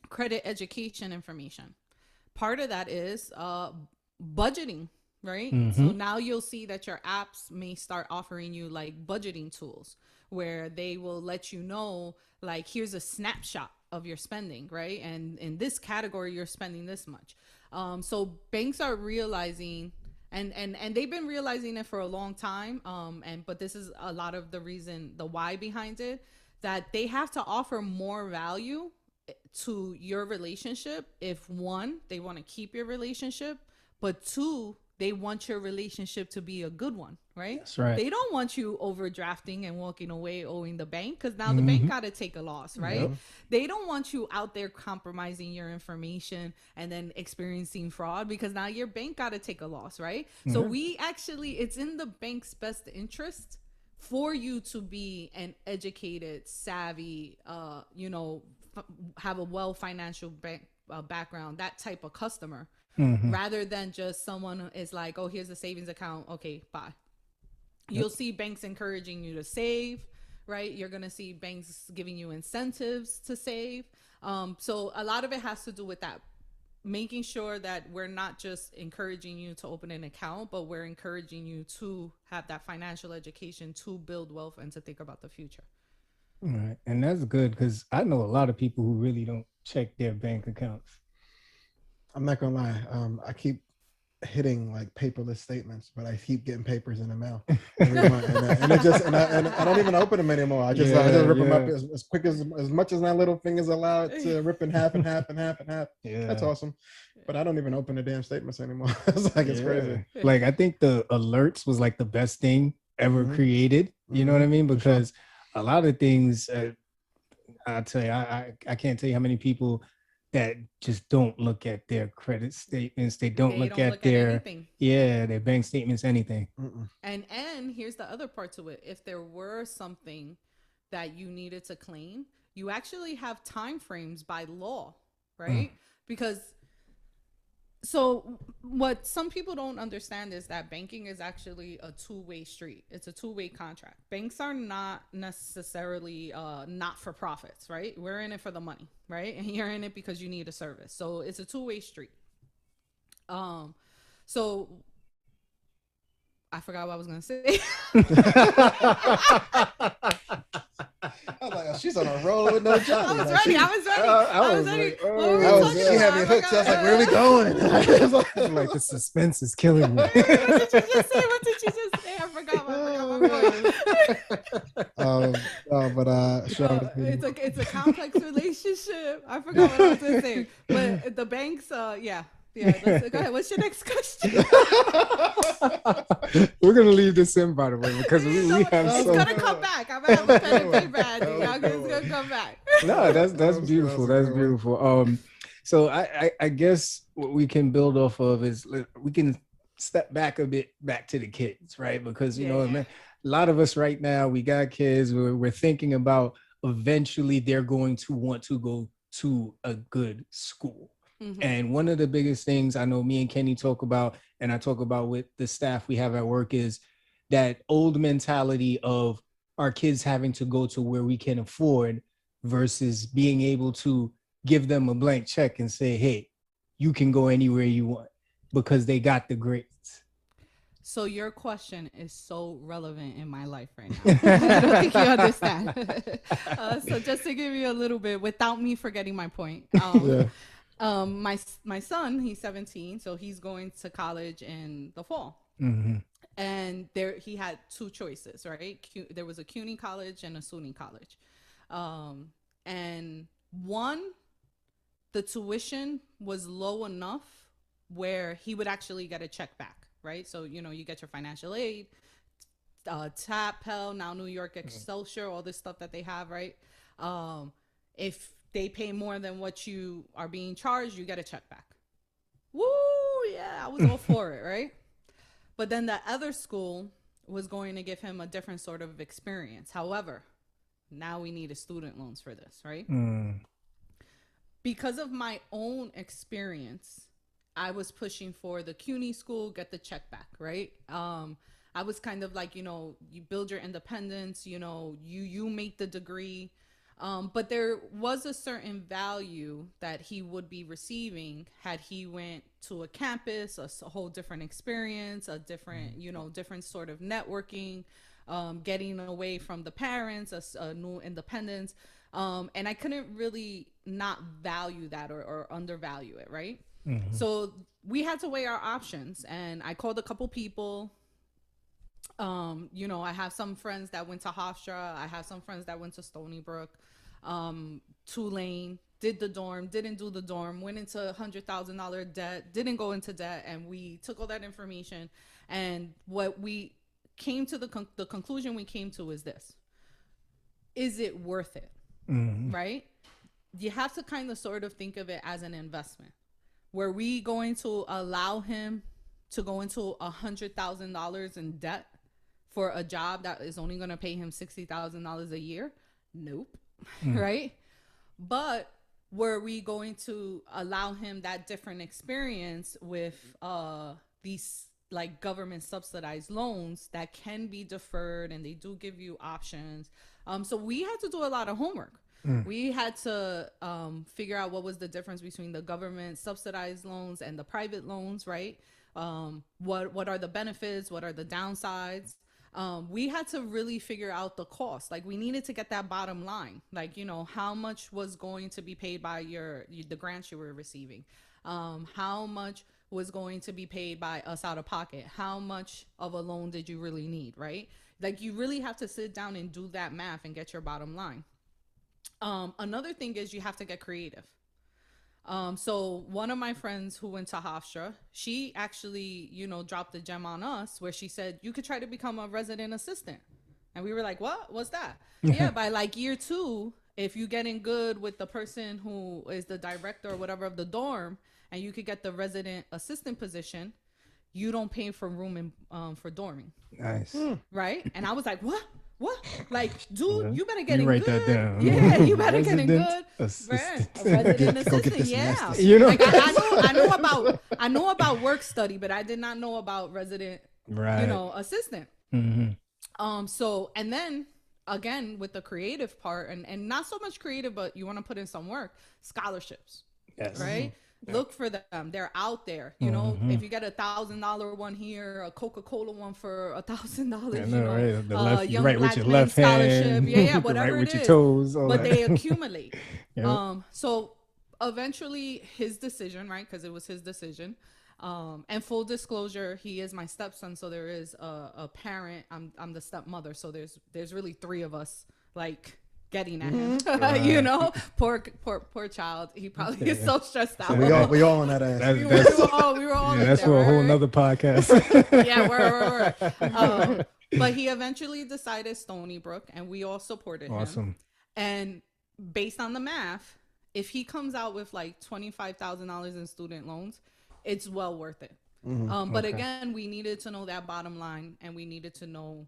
Credit education information. Part of that is budgeting, right? So now you'll see that your apps may start offering you like budgeting tools where they will let you know, like, here's a snapshot of your spending, right? And in this category, you're spending this much. So banks are realizing, and they've been realizing it for a long time. But this is a lot of the reason, the why behind it, that they have to offer more value to your relationship. If one, they want to keep your relationship, but two, they want your relationship to be a good one, right? That's right. They don't want you overdrafting and walking away owing the bank, because now the bank got to take a loss, right? They don't want you out there compromising your information and then experiencing fraud, because now your bank got to take a loss, right? So we actually, it's in the bank's best interest for you to be an educated, savvy, have a well financial bank background, that type of customer. Rather than just someone who is like, oh, here's a savings account, okay, bye. You'll see banks encouraging you to save, right? You're going to see banks giving you incentives to save. So a lot of it has to do with that making sure that we're not just encouraging you to open an account, but we're encouraging you to have that financial education, to build wealth, and to think about the future. Right. And that's good because I know a lot of people who really don't check their bank accounts. I'm not gonna lie. I keep hitting like paperless statements, but I keep getting papers in the mail every month, and it just and I don't even open them anymore. I just rip them up as quick as much as my little fingers allow it to rip in half and half and half and half. Yeah. That's awesome. But I don't even open the damn statements anymore. It's like it's crazy. Like I think the alerts was like the best thing ever created. You know what I mean? Because a lot of things, I'll tell you, I can't tell you how many people that just don't look at their credit statements. They don't look at their anything. their bank statements, anything. And here's the other part to it. If there were something that you needed to claim, you actually have time frames by law, right? Because so what some people don't understand is that banking is actually a two-way street. It's a two-way contract. Banks are not necessarily not for profits, right? We're in it for the money, right? And you're in it because you need a service. So it's a two-way street. So I forgot what I was gonna say. I was like, oh, she's on a roll with no job. I was ready. I was ready. What were we talking She had me about? hooked. So I was like, where are we going? Like the suspense is killing me. What did you just say? What did you just say? I forgot my voice. Sure. It's a complex relationship. I forgot what I was gonna say. But the banks, yeah. Go ahead. What's your next question? We're gonna leave this in, by the way, because we have it's so. gonna come back. I'm gonna have a pen and paper, Andy. It's gonna come back. No, that's beautiful. That's beautiful. So I guess what we can build off of is we can step back a bit back to the kids, right? Because you know, man, a lot of us right now, we got kids. We're thinking about eventually they're going to want to go to a good school. And one of the biggest things I know me and Kenny talk about, and I talk about with the staff we have at work, is that old mentality of our kids having to go to where we can afford versus being able to give them a blank check and say, hey, you can go anywhere you want because they got the grades. So your question is so relevant in my life right now. I don't think you understand. So just to give you a little bit, without me forgetting my point. My son, he's 17, so he's going to college in the fall. And he had two choices, right? There was a CUNY college and a SUNY college. And the tuition was low enough where he would actually get a check back, right? So, you know, you get your financial aid, TAP, Pell, now New York Excelsior, all this stuff that they have, right? If they pay more than what you are being charged, you get a check back. Woo, yeah, I was all for it, right? But then the other school was going to give him a different sort of experience. However, now we need student loans for this, right? Because of my own experience, I was pushing for the CUNY school, get the check back, right? I was kind of like, you know, you build your independence, you know, you make the degree. But there was a certain value that he would be receiving had he went to a campus, a whole different experience, a different, you know, different sort of networking, getting away from the parents, a new independence. And I couldn't really not value that or undervalue it, right? So we had to weigh our options, and I called a couple people. You know, I have some friends that went to Hofstra. I have some friends that went to Stony Brook, Tulane, did the dorm, didn't do the dorm, went into $100,000 debt, didn't go into debt. And we took all that information. And what we came to the conclusion we came to is this: is it worth it? Right? You have to kind of sort of think of it as an investment. Were we going to allow him to go into $100,000 in debt for a job that is only going to pay him $60,000 a year? Nope. Right? But were we going to allow him that different experience with these like government subsidized loans that can be deferred, and they do give you options? So we had to do a lot of homework. We had to figure out what was the difference between the government subsidized loans and the private loans, right? What are the benefits? What are the downsides? We had to really figure out the cost. Like we needed to get that bottom line. Like, you know, how much was going to be paid by the grants you were receiving? How much was going to be paid by us out of pocket? How much of a loan did you really need, right? Like you really have to sit down and do that math and get your bottom line. Another thing is you have to get creative. So one of my friends who went to Hofstra, she actually, you know, dropped a gem on us where she said, you could try to become a resident assistant. And we were like, what? What's that? Yeah, by like year 2, if you get in good with the person who is the director or whatever of the dorm, and you could get the resident assistant position, you don't pay for room and for dorming. Nice. Right? And I was like, what? What? Like, dude, you better get You in write good. that down. Yeah, you better get in Resident good. assistant. A resident Go get assistant, this yeah. master's. You know? Like I know about work study, but I did not know about resident, Right. you know, assistant. Mm-hmm. So and then again with the creative part and not so much creative, but you want to put in some work, scholarships. Yes. Right? Look for them. They're out there. You know, if you get $1,000 one here, a Coca-Cola one for $1,000, I you know, know, right? The left, you young wr't black with your men left scholarship. hand. Yeah, You whatever right it with your is. toes. All But that. they accumulate. Yep. So eventually his decision, right? Because it was his decision. And full disclosure, he is my stepson, so there is a parent. I'm the stepmother, so there's really 3 of us like getting at him. You know, poor child. He probably is so stressed out. We all on that ass. we That's- were all yeah, in that's there, for a whole right? nother podcast. Yeah, we're. But he eventually decided Stony Brook, and we all supported him. Awesome. And based on the math, if he comes out with like $25,000 in student loans, it's well worth it. But again, we needed to know that bottom line, and we needed to know,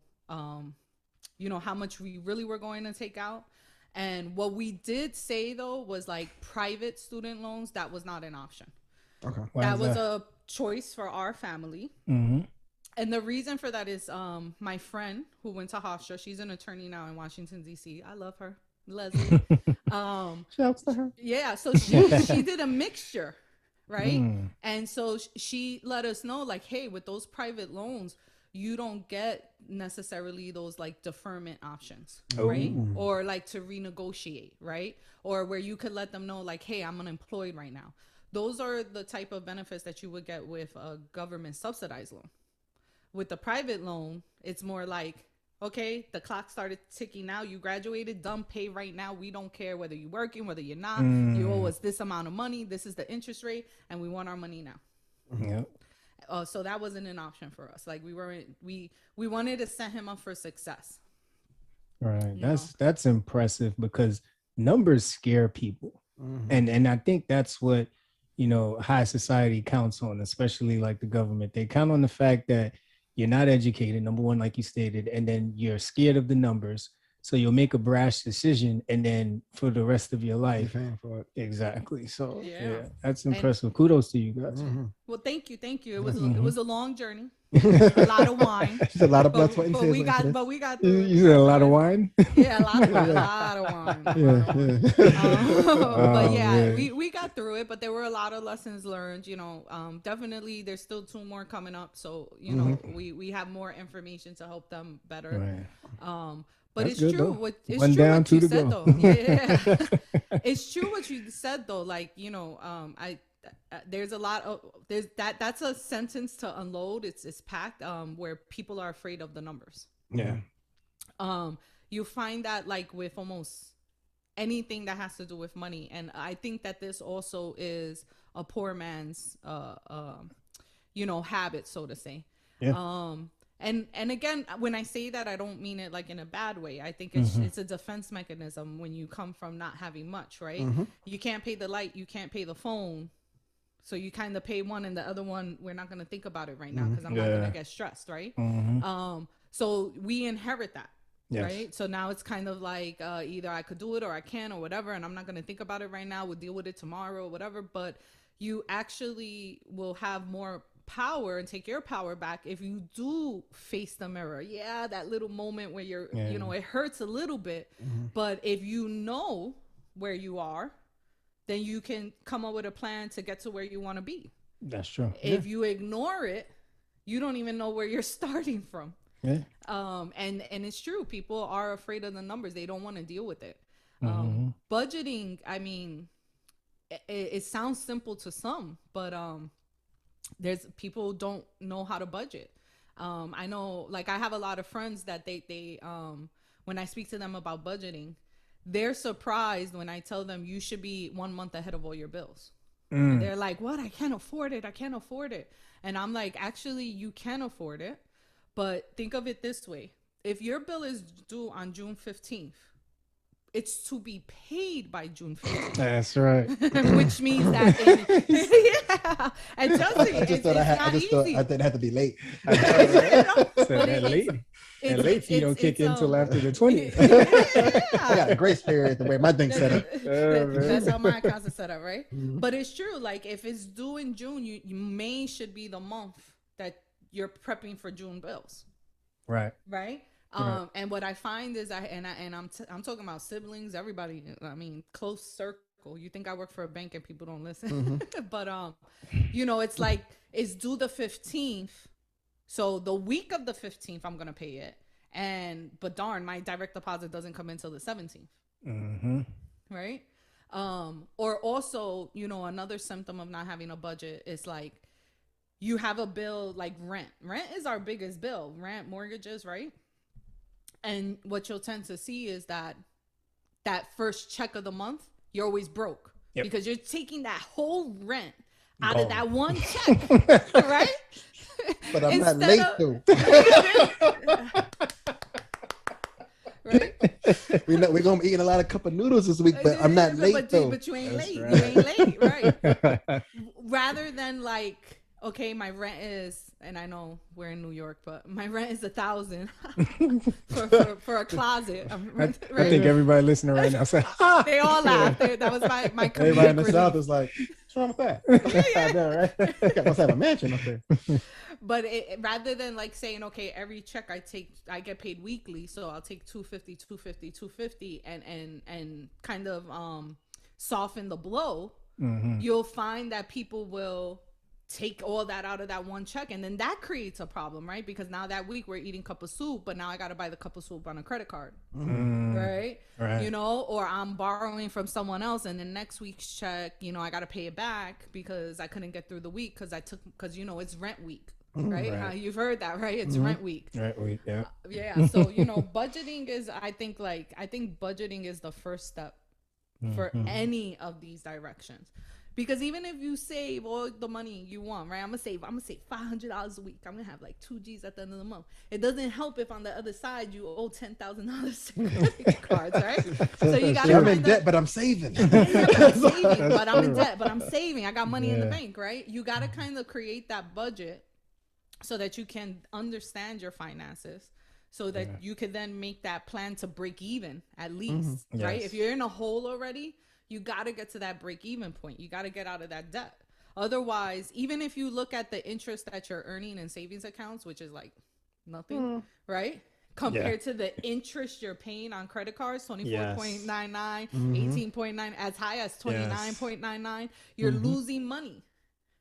you know, how much we really were going to take out. And what we did say though was like private student loans, that was not an option. Okay. Why That is was a choice for our family. Mm-hmm. And the reason for that is my friend who went to Hofstra, she's an attorney now in Washington, D.C. I love her, Leslie. Shouts to her. Yeah, so she did a mixture, right? Mm. And so she let us know, like, hey, with those private loans, you don't get necessarily those like deferment options, right? Or like to renegotiate, right? Or where you could let them know, like, hey, I'm unemployed right now. Those are the type of benefits that you would get with a government subsidized loan. With the private loan, it's more like, okay, the clock started ticking now. You graduated, done, pay right now. We don't care whether you're working, whether you're not. You owe us this amount of money. This is the interest rate, and we want our money now. Yep. So that wasn't an option for us. Like we wanted to set him up for success. Right. That's impressive because numbers scare people. And I think that's what, you know, high society counts on, especially like the government. They count on the fact that you're not educated, number one, like you stated, and then you're scared of the numbers. So you'll make a brash decision, and then for the rest of your You're life. paying for it. Exactly. So Yeah. yeah, that's impressive. Kudos to you guys. Well, thank you. It was a long journey, a lot of wine. She's a lot of blood, sweat, and But tears. we went into got this. through it. You said a lot of wine. Yeah, a lot of wine. But yeah, man. we got through it, but there were a lot of lessons learned, you know. Definitely there's still 2 more coming up, so you know, we have more information to help them better. Right. But That's it's good, true though. what it's One true down, what 2 you to said go. though. Yeah. It's true what you said though, like, you know, there's a lot of that's a sentence to unload. It's packed where people are afraid of the numbers. Yeah. You find that like with almost anything that has to do with money, and I think that this also is a poor man's you know, habit, so to say. Yeah. And again, when I say that, I don't mean it like in a bad way. I think it's a defense mechanism when you come from not having much, right? You can't pay the light, you can't pay the phone, so you kind of pay one, and the other one we're not going to think about it right now because I'm not going to get stressed, right? So we inherit that. Yes. Right. So now it's kind of like either I could do it or I can or whatever. And I'm not going to think about it right now. We'll deal with it tomorrow or whatever. But you actually will have more power and take your power back if you do face the mirror. Yeah, that little moment where you're, you know, it hurts a little bit. But if you know where you are, then you can come up with a plan to get to where you want to be. That's true. If you ignore it, you don't even know where you're starting from. Yeah. And it's true. People are afraid of the numbers. They don't want to deal with it. Mm-hmm. Budgeting, I mean, it sounds simple to some, but there's people don't know how to budget. I know, like, I have a lot of friends that they when I speak to them about budgeting, they're surprised when I tell them you should be 1 month ahead of all your bills. And they're like, what? I can't afford it. I can't afford it. And I'm like, actually, you can afford it. But think of it this way. If your bill is due on June 15th, it's to be paid by June 15th. That's right. Which means that, yeah. And trust me, it's not easy. I thought it had to be late. You know? So But that late fee don't kick in until after the 20th. I got a grace period the way my thing's set up. That's how my accounts are set up, right? But it's true. Like, if it's due in June, May should be the month that you're prepping for June bills, Right. right? Right. And what I find is I'm talking about siblings, everybody. I mean, close circle. You think I work for a bank and people don't listen, but you know, it's like it's due the 15th. So the week of the 15th, I'm gonna pay it, but darn, my direct deposit doesn't come until the 17th, right? Or also, you know, another symptom of not having a budget is like you have a bill like rent. Rent is our biggest bill. Rent, mortgages, right? And what you'll tend to see is that first check of the month, you're always broke because you're taking that whole rent out of that one check, right? But I'm not late though. Right? We're gonna be eating a lot of cup of noodles this week, but I'm not late though. But you ain't late. Right. You ain't late, right? Rather than like, okay, my rent is, and I know we're in New York, but my rent is $1,000 for a closet. I think everybody listening right now said, they all laughed. That was my comedic Everybody in the relief. South is like, what's wrong with that? I know, right? I must have a mansion up there. But rather than like saying, okay, every check I get paid weekly, so I'll take $250 and kind of soften the blow, you'll find that people will take all that out of that one check, and then that creates a problem, right? Because now that week we're eating cup of soup, but now I got to buy the cup of soup on a credit card, right? You know, or I'm borrowing from someone else, and the next week's check, you know, I got to pay it back because I couldn't get through the week because you know it's rent week, right? You've heard that, right? It's rent week. Rent week, yeah. Yeah. So, you know, budgeting is, I think budgeting is the first step for any of these directions. Because even if you save all the money you want, right? I'm gonna save $500 a week. I'm gonna have like 2 G's at the end of the month. It doesn't help if on the other side you owe $10,000 to credit cards, right? So you gotta. I'm in debt, but I'm saving. I'm saving, but I'm in debt, but I'm saving. I got money in the bank, right? You gotta kind of create that budget so that you can understand your finances, so that you can then make that plan to break even at least, right? If you're in a hole already, you got to get to that break even point. You got to get out of that debt. Otherwise, even if you look at the interest that you're earning in savings accounts, which is like nothing, right? Compared to the interest you're paying on credit cards, 24.99, 18.9, as high as 29.99, you're losing money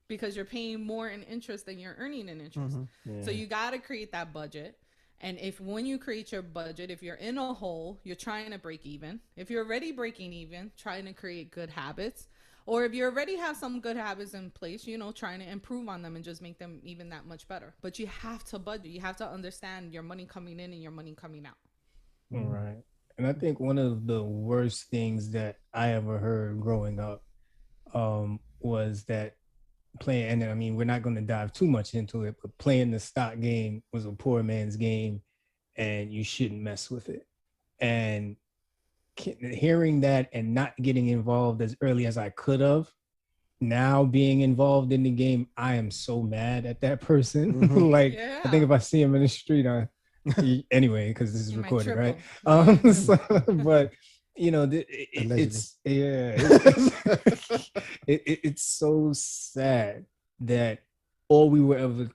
because you're paying more in interest than you're earning in interest. So you got to create that budget. And when you create your budget, if you're in a hole, you're trying to break even. If you're already breaking even, trying to create good habits. Or if you already have some good habits in place, you know, trying to improve on them and just make them even that much better. But you have to budget. You have to understand your money coming in and your money coming out. Right. And I think one of the worst things that I ever heard growing up was that playing, and I mean, we're not going to dive too much into it, but playing the stock game was a poor man's game and you shouldn't mess with it. And hearing that and not getting involved as early as I could have, now being involved in the game, I am so mad at that person. Like, I think if I see him in the street, anyway, because this is recorded, right? But you know, it's so sad that all we were ever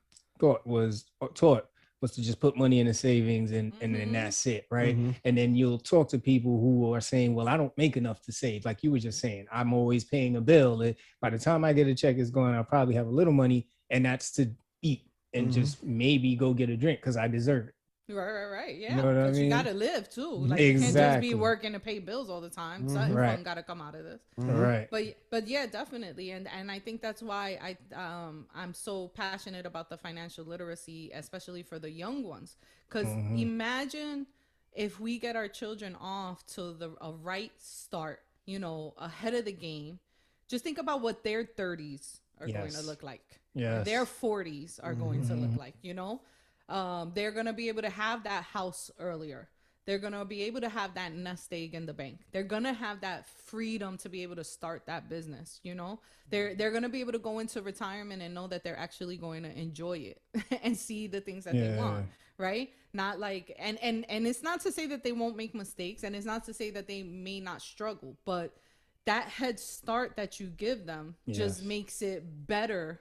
taught was to just put money in the savings and then that's it, right? And then you'll talk to people who are saying, well, I don't make enough to save. Like you were just saying, I'm always paying a bill. By the time I get a check, it's going, I'll probably have a little money, and that's to eat and just maybe go get a drink because I deserve it. Right. Yeah. You know what I Because you mean? got to live too. Like you can't just Exactly. be working to pay bills all the time. Something Right. fun got to come out of this. Right. But yeah, definitely. And I think that's why I'm so passionate about the financial literacy, especially for the young ones. Because imagine if we get our children off to a right start, you know, ahead of the game. Just think about what their 30s are going to look like. Yes. Their 40s are going to look like, you know. They're going to be able to have that house earlier. They're going to be able to have that nest egg in the bank. They're going to have that freedom to be able to start that business, you know? They're going to be able to go into retirement and know that they're actually going to enjoy it and see the things that they want, right? Not like and it's not to say that they won't make mistakes, and it's not to say that they may not struggle, but that head start that you give them just makes it better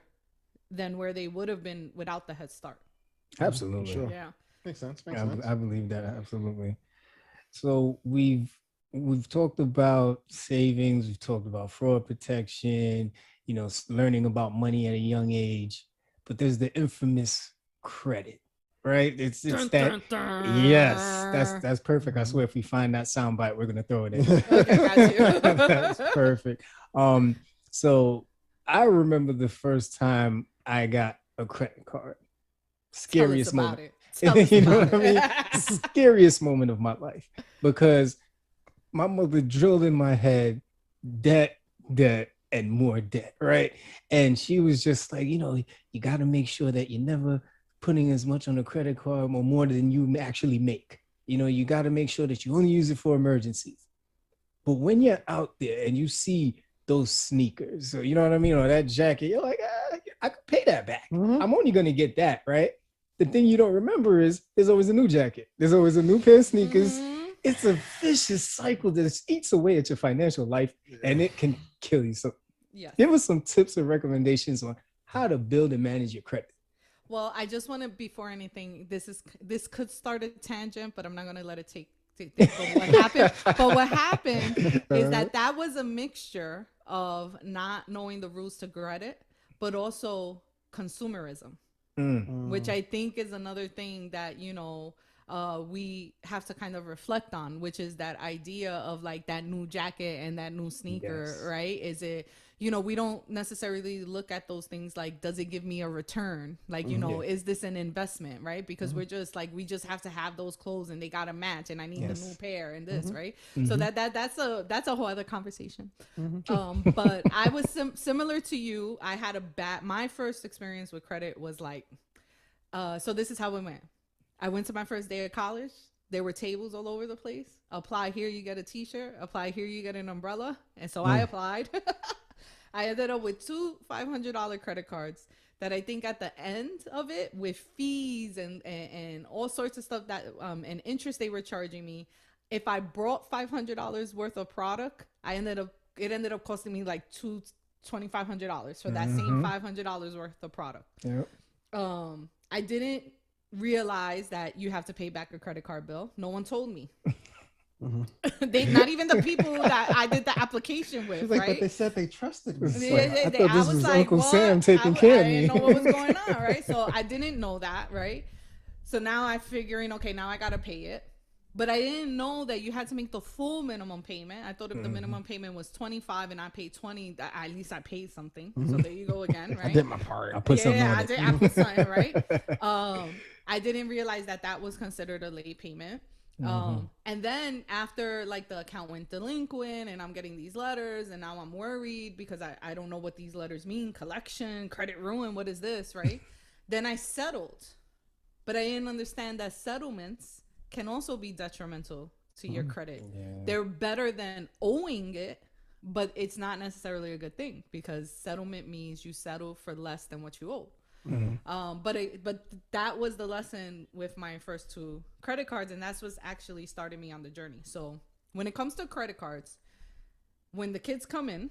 than where they would have been without the head start. Absolutely. Sure. Yeah. Makes sense. Makes sense. I believe that absolutely. So we've talked about savings, we've talked about fraud protection, you know, learning about money at a young age, but there's the infamous credit, right? It's Dun, that dun, dun. yes, that's perfect. I swear if we find that soundbite, we're gonna throw it in. Okay, got you. That's perfect. So I remember the first time I got a credit card. Scariest moment. You know what I mean? Scariest moment of my life, because my mother drilled in my head debt, and more debt, right? And she was just like, you know, you got to make sure that you're never putting as much on a credit card or more than you actually make. You know, you got to make sure that you only use it for emergencies. But when you're out there and you see those sneakers, so you know what I mean, or that jacket, you're like, I could pay that back. I'm only going to get that, right? The thing you don't remember is there's always a new jacket. There's always a new pair of sneakers. It's a vicious cycle that eats away at your financial life, and it can kill you. So give us some tips and recommendations on how to build and manage your credit. Well, I just want to, before anything, this could start a tangent, but I'm not going to let it take what happened. But what happened is that was a mixture of not knowing the rules to credit, but also consumerism. Which I think is another thing that, you know, we have to kind of reflect on, which is that idea of like that new jacket and that new sneaker, right? Is it, you know, we don't necessarily look at those things like, does it give me a return? Like, you know, is this an investment, right? Because we're just like, we just have to have those clothes and they got to match, and I need the new pair and this, right? So that's a whole other conversation. But I was similar to you. I had my first experience with credit was like, so this is how it went. I went to my first day of college. There were tables all over the place. Apply here, you get a t-shirt. Apply here, you get an umbrella. And so I applied. I ended up with two $500 credit cards that I think at the end of it, with fees and all sorts of stuff that and interest they were charging me, if I brought $500 worth of product, it ended up costing me like $2,500 for that same $500 worth of product. I didn't realize that you have to pay back a credit card bill. No one told me. Not even the people that I did the application with. Like, right? but they said they trusted me. I thought this was like, Uncle what? Sam taking care of me. I didn't know what was going on, right? So I didn't know that, right? So now I'm figuring, okay, now I gotta pay it. But I didn't know that you had to make the full minimum payment. I thought if the minimum payment was $25 and I paid $20, at least I paid something. So there you go again, right? I did my part. I put something on I put something, right? I didn't realize that was considered a late payment. And then after like the account went delinquent and I'm getting these letters, and now I'm worried because I don't know what these letters mean. Collection, credit ruin, what is this, right? Then I settled. But I didn't understand that settlements can also be detrimental to your credit. They're better than owing it, but it's not necessarily a good thing, because settlement means you settle for less than what you owe. But that was the lesson with my first two credit cards, and that's what's actually started me on the journey. So when it comes to credit cards, when the kids come in,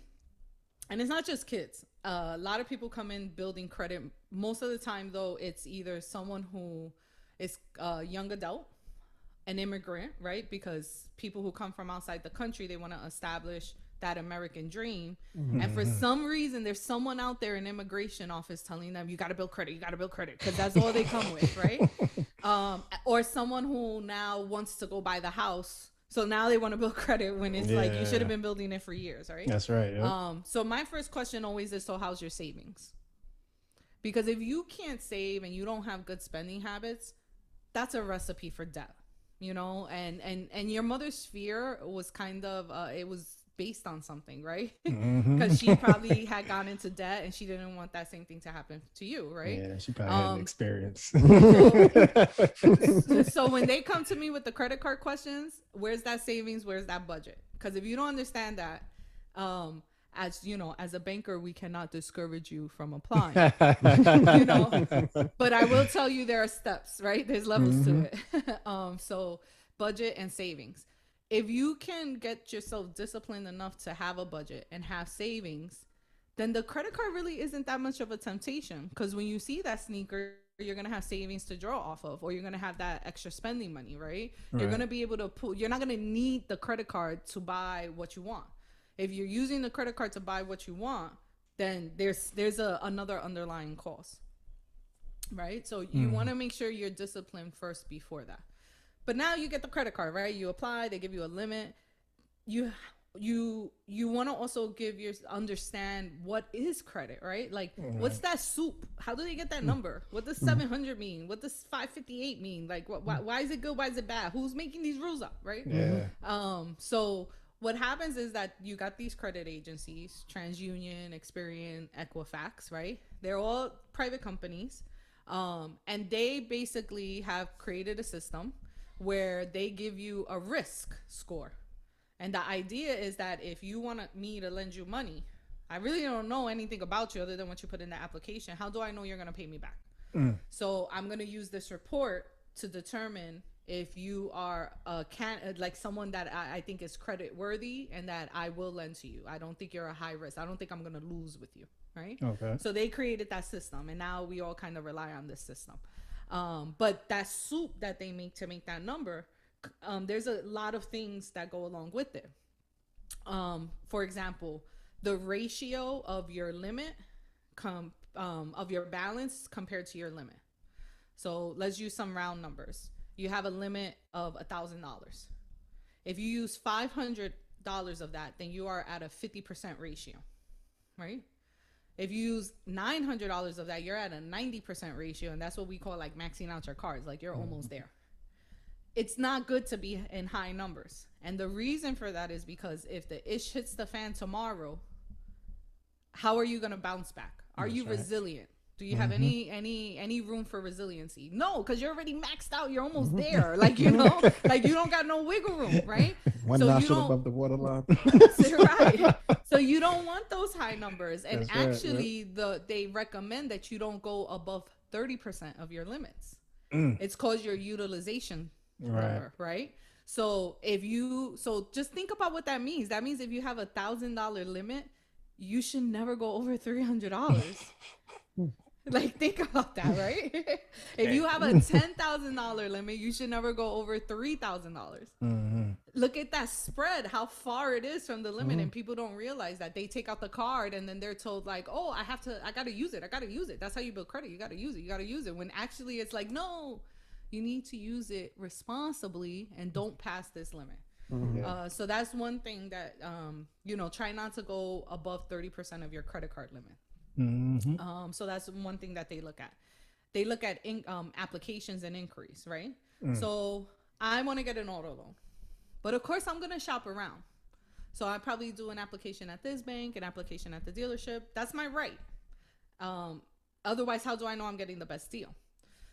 and it's not just kids, a lot of people come in building credit. Most of the time, though, it's either someone who It's a young adult, an immigrant, right? Because people who come from outside the country, they want to establish that American dream. And for some reason, there's someone out there in immigration office telling them, you got to build credit, you got to build credit, because that's all they come with, right? Or someone who now wants to go buy the house. So now they want to build credit when it's like you should have been building it for years, right? That's right. Yep. So my first question always is, so how's your savings? Because if you can't save and you don't have good spending habits, that's a recipe for debt, you know? And your mother's fear was kind of, it was based on something, right? Because she probably had gone into debt and she didn't want that same thing to happen to you, right? Yeah, she probably had experience. So when they come to me with the credit card questions, where's that savings? Where's that budget? Because if you don't understand that, as you know, as a banker, we cannot discourage you from applying, you know, but I will tell you there are steps, right? There's levels to it. So budget and savings. If you can get yourself disciplined enough to have a budget and have savings, then the credit card really isn't that much of a temptation. Because when you see that sneaker, you're going to have savings to draw off of, or you're going to have that extra spending money, right? You're going to be able to pull, you're not going to need the credit card to buy what you want. If you're using the credit card to buy what you want, then there's another underlying cost, right? So you want to make sure you're disciplined first before that. But now you get the credit card, right? You apply, they give you a limit. You want to also understand what is credit, right? Like, what's that soup? How do they get that number? What does 700 mean? What does 558 mean? Like, why is it good? Why is it bad? Who's making these rules up, right? Yeah. So what happens is that you got these credit agencies, TransUnion, Experian, Equifax, right? They're all private companies. And they basically have created a system where they give you a risk score. And the idea is that if you want me to lend you money, I really don't know anything about you other than what you put in the application. How do I know you're going to pay me back? So I'm going to use this report to determine if you are like someone that I think is credit worthy and that I will lend to you. I don't think you're a high risk. I don't think I'm going to lose with you, right? Okay. So they created that system, and now we all kind of rely on this system. But that soup that they make to make that number, there's a lot of things that go along with it. For example, the ratio of your limit of your balance compared to your limit. So let's use some round numbers. You have a limit of $1,000. If you use $500 of that, then you are at a 50% ratio, right? If you use $900 of that, you're at a 90% ratio, and that's what we call like maxing out your cards. Like, you're almost there. It's not good to be in high numbers, and the reason for that is because if the ish hits the fan tomorrow, how are you going to bounce back? Are you resilient? Do you have any room for resiliency? No, because you're already maxed out. You're almost there. Like, you know, like you don't got no wiggle room, right? One so nostril above the waterline. Right. So you don't want those high numbers. And That's right, actually, they recommend that you don't go above 30% of your limits. It's called your utilization number, right? So so just think about what that means. That means if you have $1,000 limit, you should never go over $300. Like, think about that, right? If you have a $10,000 limit, you should never go over $3,000. Look at that spread, how far it is from the limit. And people don't realize that. They take out the card and then they're told like, oh, I got to use it. That's how you build credit. You got to use it. When actually it's like, no, you need to use it responsibly and don't pass this limit. So that's one thing that, try not to go above 30% of your credit card limit. So that's one thing that they look at. They look at applications and inquiries, right? So I want to get an auto loan, but of course I'm going to shop around. So I probably do an application at this bank, an application at the dealership. That's my right. Otherwise, how do I know I'm getting the best deal?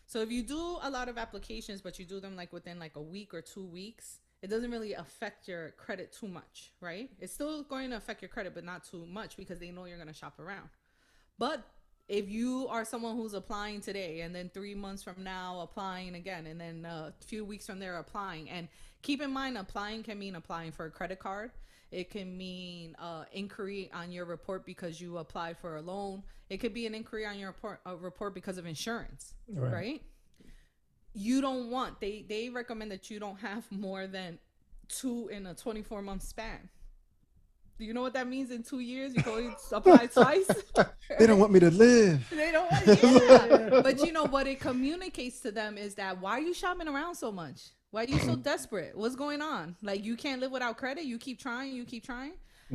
So if you do a lot of applications, but you do them like within like a week or 2 weeks, it doesn't really affect your credit too much, right? It's still going to affect your credit, but not too much because they know you're going to shop around. But if you are someone who's applying today and then 3 months from now applying again, and then a few weeks from there applying, and keep in mind, applying can mean applying for a credit card. It can mean inquiry on your report because you applied for a loan. It could be an inquiry on your report because of insurance, right? you don't want, they recommend that you don't have more than two in a 24-month span. Do you know what that means? In 2 years, you can only apply twice. They don't want me to live. They don't want, yeah. But you know what it communicates to them is that, why are you shopping around so much? Why are you so desperate? What's going on? Like, you can't live without credit. You keep trying. You keep trying.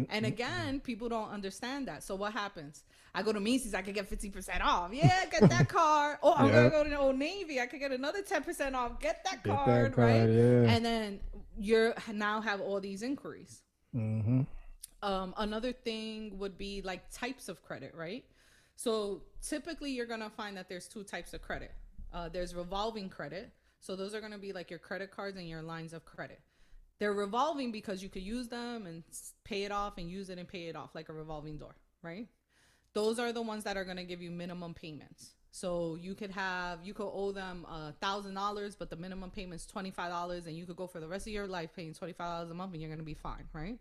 And again, people don't understand that. So what happens? I go to Macy's, I could get 50% off. Yeah, get that card. Oh, I'm gonna go to the Old Navy. I could get another 10% off. Get that card, right? Yeah. And then you're now have all these inquiries. Mm-hmm. Another thing would be like types of credit, right? So typically you're gonna find that there's two types of credit. There's revolving credit. So those are gonna be like your credit cards and your lines of credit. They're revolving because you could use them and pay it off and use it and pay it off like a revolving door, right? Those are the ones that are going to give you minimum payments. So you could owe them $1,000, but the minimum payment is $25, and you could go for the rest of your life paying $25 a month, and you're going to be fine, right?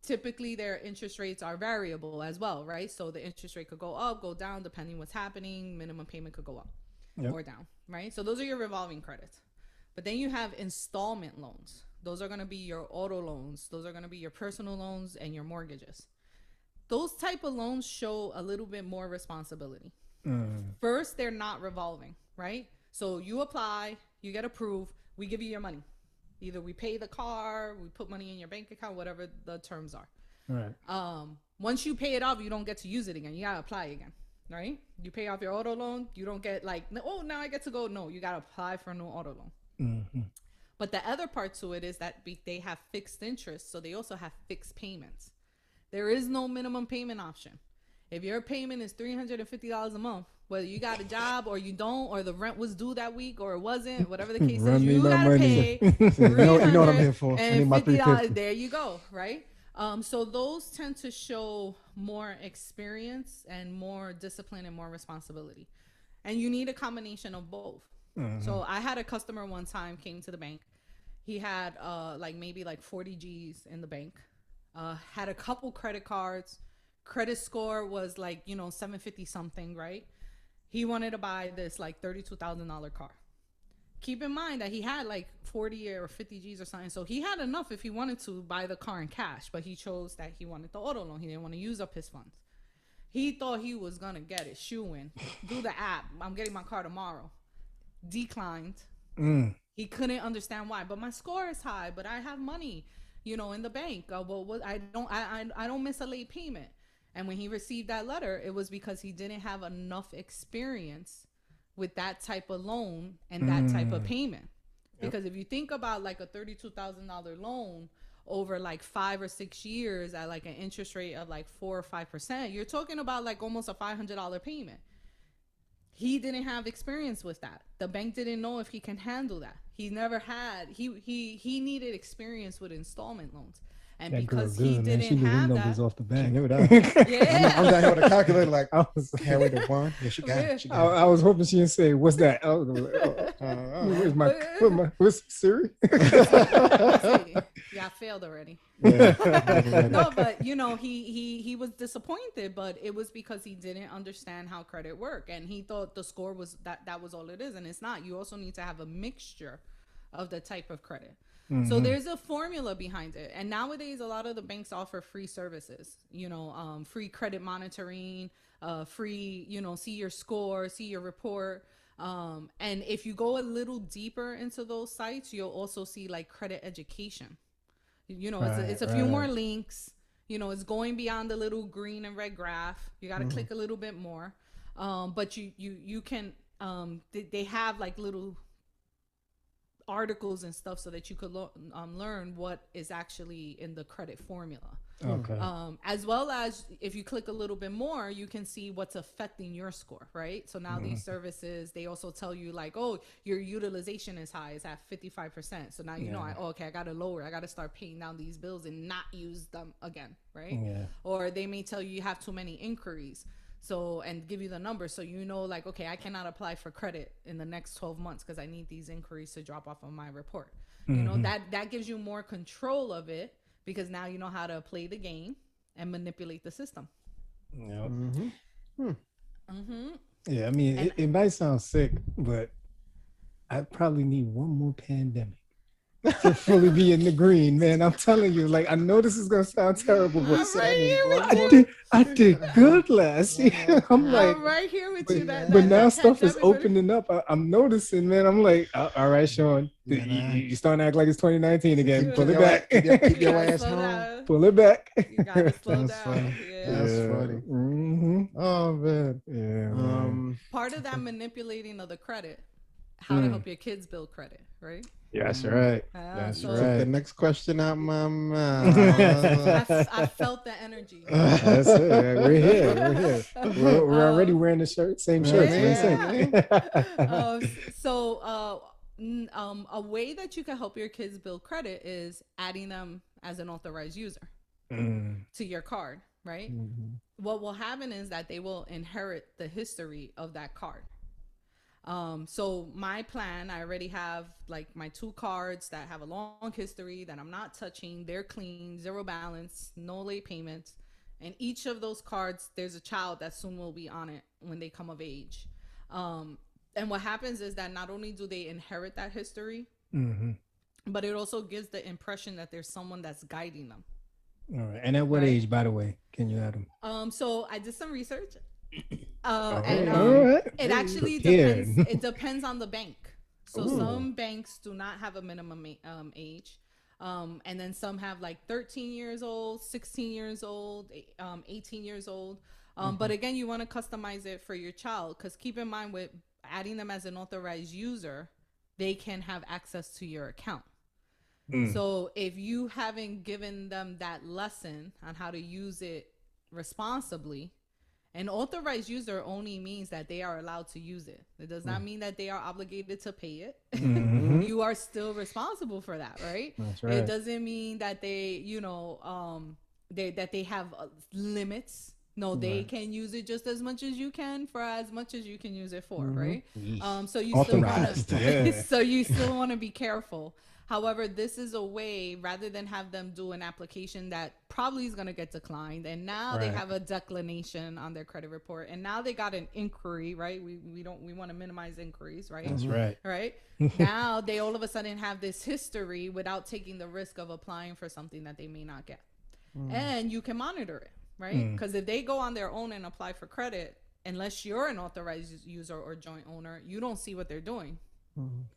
Typically, their interest rates are variable as well, right? So the interest rate could go up, go down, depending what's happening. Minimum payment could go up or down, right? So those are your revolving credits. But then you have installment loans. Those are going to be your auto loans. Those are going to be your personal loans and your mortgages. Those type of loans show a little bit more responsibility. First, they're not revolving, right? So you apply, you get approved, we give you your money. Either we pay the car, we put money in your bank account, whatever the terms are. Right. Once you pay it off, you don't get to use it again. You got to apply again, right? You pay off your auto loan, you don't get like, oh, now I get to go. No, you got to apply for a new auto loan. Mm-hmm. But the other part to it is that they have fixed interest, so they also have fixed payments. There is no minimum payment option. If your payment is $350 a month, whether you got a job or you don't, or the rent was due that week or it wasn't, whatever the case is, you gotta pay You know what I'm here for. I need my $350. $350. There you go, right? So those tend to show more experience and more discipline and more responsibility, and you need a combination of both. So I had a customer one time came to the bank. He had maybe 40 G's in the bank. Had a couple credit cards. Credit score was 750 something, right? He wanted to buy this $32,000 car. Keep in mind that he had 40 or 50 G's or something. So he had enough if he wanted to buy the car in cash, but he chose that he wanted the auto loan. He didn't want to use up his funds. He thought he was going to get it. Shoe in. Do the app. I'm getting my car tomorrow. Declined. He couldn't understand why. But my score is high, but I have money, in the bank. I don't miss a late payment. And when he received that letter, it was because he didn't have enough experience with that type of loan and that type of payment. Because if you think about a $32,000 loan over 5 or 6 years at an interest rate of 4 or 5%, you're talking about almost a $500 payment. He didn't have experience with that. The bank didn't know if he can handle that. He never had. He needed experience with installment loans. And that because girl he good, man. didn't She knew have them that, numbers off the She bank. knew that. yeah, I'm down here with a calculator, like, I was, carry the one. Yeah, she got it. She got I was hoping she didn't say, "What's that?" I was like, where's Siri? yeah, I failed already. it. No, but he was disappointed, but it was because he didn't understand how credit worked, and he thought the score was that was all it is, and it's not. You also need to have a mixture of the type of credit. So there's a formula behind it, and nowadays a lot of the banks offer free services. Free credit monitoring, free see your score, see your report. And if you go a little deeper into those sites, you'll also see credit education. It's a few more links. It's going beyond the little green and red graph. You got to click a little bit more. But you can they have little articles and stuff so that you could learn what is actually in the credit formula. Okay. As well as if you click a little bit more, you can see what's affecting your score, right? So now these services, they also tell you your utilization is high, it's at 55%. So now I got to lower, I got to start paying down these bills and not use them again, right? Yeah. Or they may tell you have too many inquiries. So, and give you the numbers. So, okay, I cannot apply for credit in the next 12 months because I need these inquiries to drop off on my report. That gives you more control of it because now you know how to play the game and manipulate the system. Yeah. Yeah. I mean, it might sound sick, but I probably need one more pandemic to fully be in the green, man. I'm telling you, like I know this is gonna sound terrible, but I'm right here with I you. did good last year. I'm like, I'm right here with but, you. That but that now that stuff is pandemic really. opening up. I'm noticing, man. I'm like, all right, Sean, Yeah, nah. you starting to act like it's 2019 again. Pull it your ass, back. keep You your gotta ass slow home. down. Pull it back. You gotta slow That's down. funny. Yeah. That's Yeah. funny. Mm-hmm. Oh man. Yeah, man. Part of that manipulating of the credit, how to Mm. help your kids build credit, right? That's right. That's So Took the right. next question out my I, mouth. I felt the energy. That's it. We're here. We're here. We're already Um, wearing the shirt, same Yeah, shirts. We're in sync. yeah. A way that you can help your kids build credit is adding them as an authorized user Mm. to your card, right? What will happen is that they will inherit the history of that card. So my plan, I already have like my 2 cards that have a long history that I'm not touching. They're clean, zero balance, no late payments. And each of those cards, there's a child that soon will be on it when they come of age. And what happens is that not only do they inherit that history, Mm-hmm. but it also gives the impression that there's someone that's guiding them. All right. And at what Right. age, by the way, can you add them? So I did some research, All and right. it actually Prepared. depends. It depends on the bank. So some banks do not have a minimum age, and then some have like 13 years old, 16 years old, 18 years old. But again, you want to customize it for your child because keep in mind with adding them as an authorized user, they can have access to your account. So if you haven't given them that lesson on how to use it responsibly, an authorized user only means that they are allowed to use it. It does not mean that they are obligated to pay it. You are still responsible for that, right? That's It right. doesn't mean that they, that they have limits. No, they can use it just as much as you can for as much as you can use it for, right? So you still want Authorized. to, Yeah. so you still want to be careful. However, this is a way rather than have them do an application that probably is going to get declined, and now they Right. have a declination on their credit report, and now they got an inquiry, right? We want to minimize inquiries, right? That's right. Right now they all of a sudden have this history without taking the risk of applying for something that they may not get, and you can monitor it, right? Because if they go on their own and apply for credit, unless you're an authorized user or joint owner, you don't see what they're doing.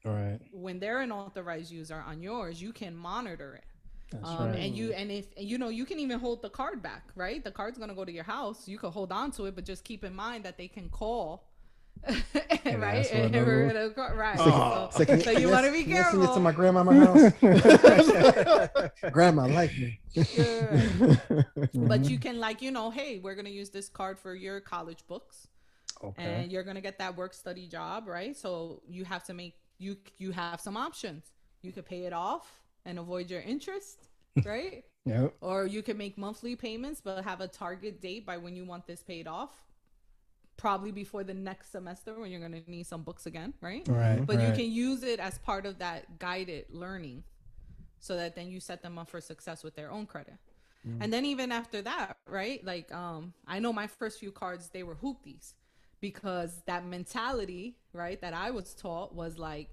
All right. When they're an authorized user on yours, you can monitor it. That's right. And if you can even hold the card back, right? The card's gonna go to your house. You could hold on to it, but just keep in mind that they can call, right? ask for another one. Right. So you want to be Can you send it to careful. my grandmama's house? Grandma like me. But you can hey, we're gonna use this card for your college books. Okay. And you're gonna get that work study job, right? So you have to make you have some options. You could pay it off and avoid your interest, right? Yep. Or you can make monthly payments but have a target date by when you want this paid off, probably before the next semester when you're going to need some books again, right? Right. But you right. can use it as part of that guided learning so that then you set them up for success with their own credit. And then even after that, right? Like I know my first few cards, they were hoopties because that mentality, right, that I was taught was like,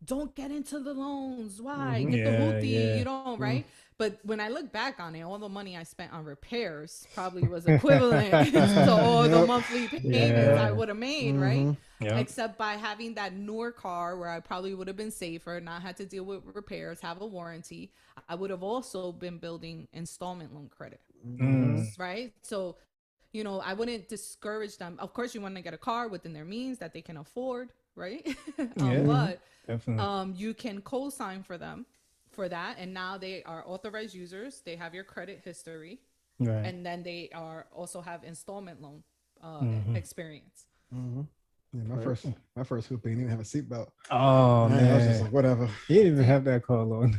don't get into the loans. Why? Get the hoopty. You don't, right? But when I look back on it, all the money I spent on repairs probably was equivalent to all the monthly payments I would have made, right? Yep. Except by having that newer car where I probably would have been safer, not had to deal with repairs, have a warranty. I would have also been building installment loan credit, right? So, I wouldn't discourage them. Of course, you want to get a car within their means that they can afford, right? But Definitely. you can co-sign for them for that, and now they are authorized users. They have your credit history, Right. and then they are also have installment loan experience. Yeah, my first hoop didn't even have a seatbelt. Oh Man, I was just man. like, whatever. He didn't even have that car loan.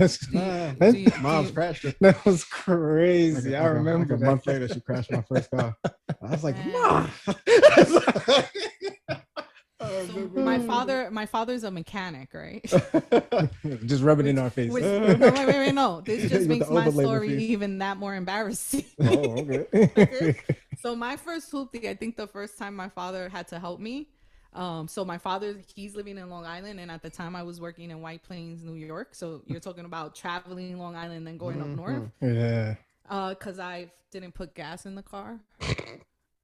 Mom's crashed it. That was crazy. I remember like a that. month later, she crashed my first car. I was like, Man. Mom. So my father's a mechanic, right? Just rub it in our face. Wait, no. This just With makes the my overlay story piece. even that more embarrassing. Oh, okay. So my first hoopty, I think the first time my father had to help me, So my father, he's living in Long Island, and at the time I was working in White Plains, New York. So you're talking about traveling Long Island and then going up north. Yeah. Because I didn't put gas in the car.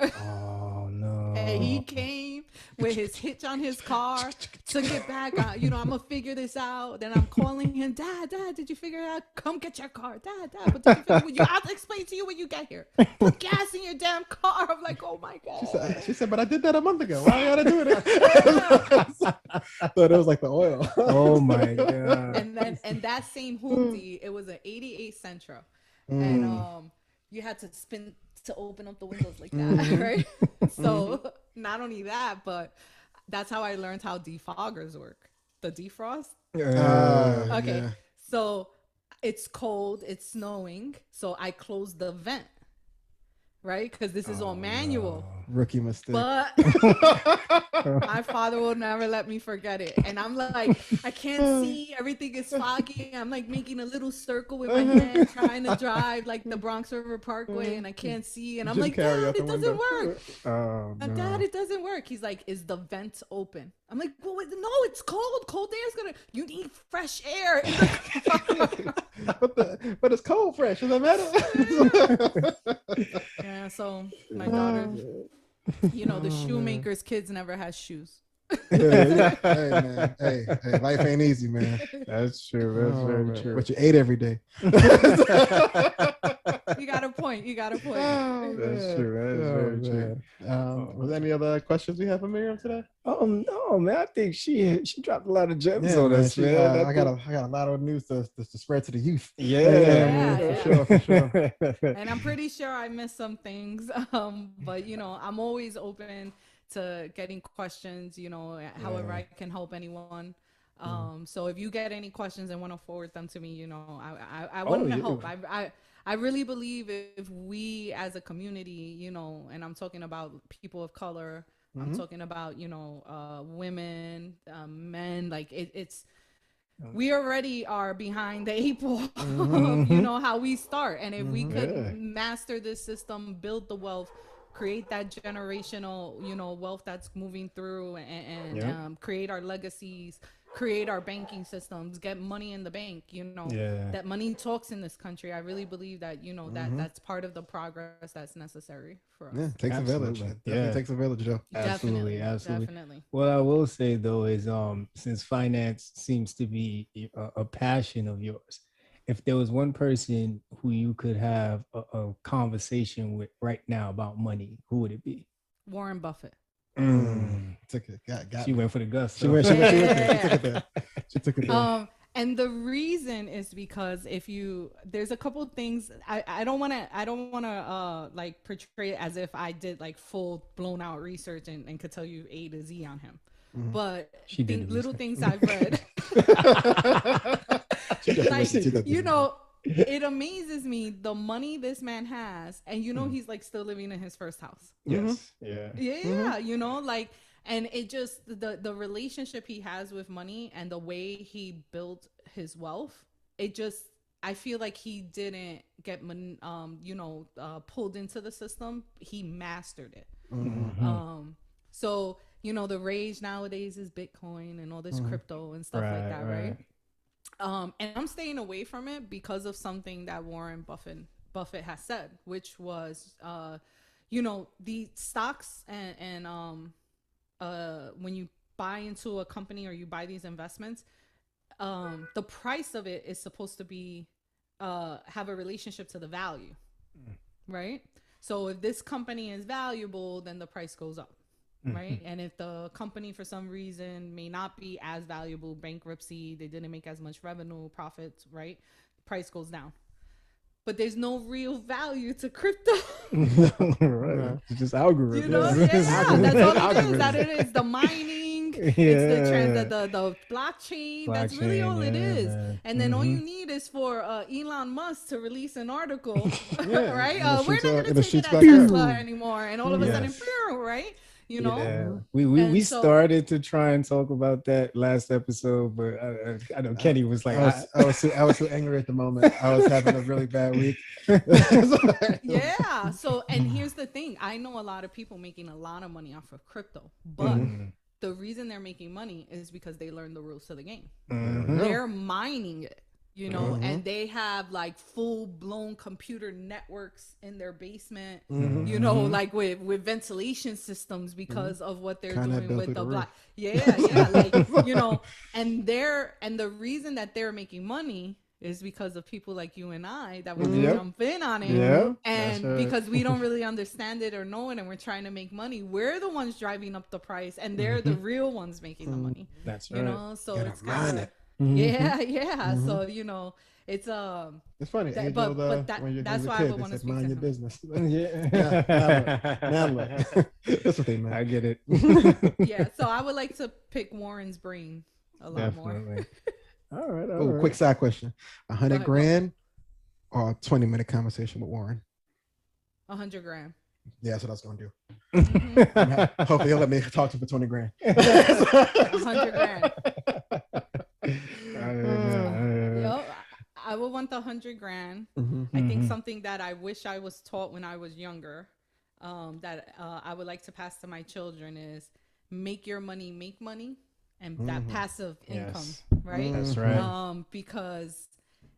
Oh And he no. came with his hitch on his car, took it back. I'm gonna figure this out. Then I'm calling him, Dad, did you figure it out? Come get your car, Dad. But did you figure it? I'll explain to you when you get here. Put gas in your damn car. I'm like, oh my god. She said, but I did that a month ago. Why I gotta do it? Thought it was like the oil. Oh my god. And that same hoopty, it was an '88 Sentra, and you had to spin to open up the windows like that, right? So not only that, but that's how I learned how defoggers work. The defrost. Okay. Yeah. So it's cold, it's snowing, so I closed the vent, right? Because this is all manual. Rookie mistake. But my father will never let me forget it. And I'm like, I can't see. Everything is foggy. I'm like making a little circle with my hand, trying to drive like the Bronx River Parkway, and I can't see. And I'm like, Dad, it doesn't work. Oh, no. Dad, it doesn't work. He's like, is the vent open? I'm like, well, no, it's cold. Cold air is gonna. You need fresh air. But it's cold fresh. Does that matter? Yeah. So my daughter, the shoemaker's kids never had shoes. Hey man, hey, life ain't easy, man. That's true. That's very true. But you ate every day. You got a point. That's true. That is very true. Was there any other questions we have for Miriam today? Oh no, man! I think she dropped a lot of gems Yeah, on us, man. I got a lot of news to spread to the youth. Yeah. For sure. And I'm pretty sure I missed some things. But I'm always open to getting questions. However I can help anyone. So if you get any questions and want to forward them to me, I want to help. I really believe if we as a community, and I'm talking about people of color, I'm talking about, women, men, like it's, we already are behind the 8 ball, how we start. And if we could master this system, build the wealth, create that generational, wealth that's moving through and create our legacies, create our banking systems, get money in the bank, that money talks in this country. I really believe that, that's part of the progress that's necessary for us. Yeah, it takes a village. It takes a village, Joe. Absolutely. Definitely. What I will say though is, since finance seems to be a passion of yours, if there was one person who you could have a conversation with right now about money, who would it be? Warren Buffett. Took it. Got She went for the gusto. She took it there. She took it there. And the reason is because there's a couple of things I don't want to like portray it as if I did like full blown out research and could tell you A to Z on him. But little things I've read. It amazes me the money this man has, and he's like still living in his first house. Yes. And it just the relationship he has with money and the way he built his wealth, I feel like he didn't get pulled into the system. He mastered it. So the rage nowadays is Bitcoin and all this crypto and stuff like that, right? And I'm staying away from it because of something that Warren Buffett has said, which was, the stocks and when you buy into a company or you buy these investments, the price of it is supposed to be have a relationship to the value, right? So if this company is valuable, then the price goes up. Right. And if the company for some reason may not be as valuable, bankruptcy, they didn't make as much revenue, profits, right? Price goes down. But there's no real value to crypto. Right. It's just algorithms. That's all it is. That it is the mining. It's the blockchain. That's really all it is. Man. And then all you need is for Elon Musk to release an article, right? We're not going to take it at Tesla anymore. And all of a sudden, right? We started to try and talk about that last episode, but I know Kenny was like, I was so angry at the moment. I was having a really bad week. So and here's the thing, I know a lot of people making a lot of money off of crypto, but the reason they're making money is because they learned the rules to the game. Mhm. They're mining it, you know, and they have like full blown computer networks in their basement, you know, like with ventilation systems because of what they're Kinda doing built with through the the block. roof. Yeah, like, you know, and the reason that they're making money is because of people like you and I that want to Yep. jump in on it. Yep. And That's right. because we don't really understand it or know it and we're trying to make money, we're the ones driving up the price and they're the real ones making the money. That's You right. know, so Gotta it's run kind it. of yeah. So, you know, it's It's funny. that, Age but old, but that when you're that's a why I kid, would they want to said, speak to mind your him. business. Yeah. Now look. That's what they meant. I get it. Yeah, so I would like to pick Warren's brain a lot more. Definitely. All right. All Oh, right. quick side question: Go 100 ahead, go. grand or a 20-minute conversation with Warren? 100 grand. Yeah, that's what I was gonna do. Mm-hmm. Hopefully, he'll let me talk to him for 20 grand. 100 grand. Yo, I would want the 100 grand. I think something that I wish I was taught when I was younger, that I would like to pass to my children is make your money make money, and that passive income, Yes. right? That's right. Because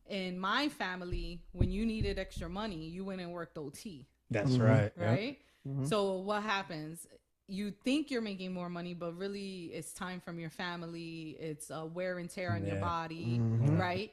in my family, when you needed extra money, you went and worked OT, That's right. Yep. right? So what happens? You think you're making more money, but really it's time from your family. It's wear and tear on your Yeah. body, right?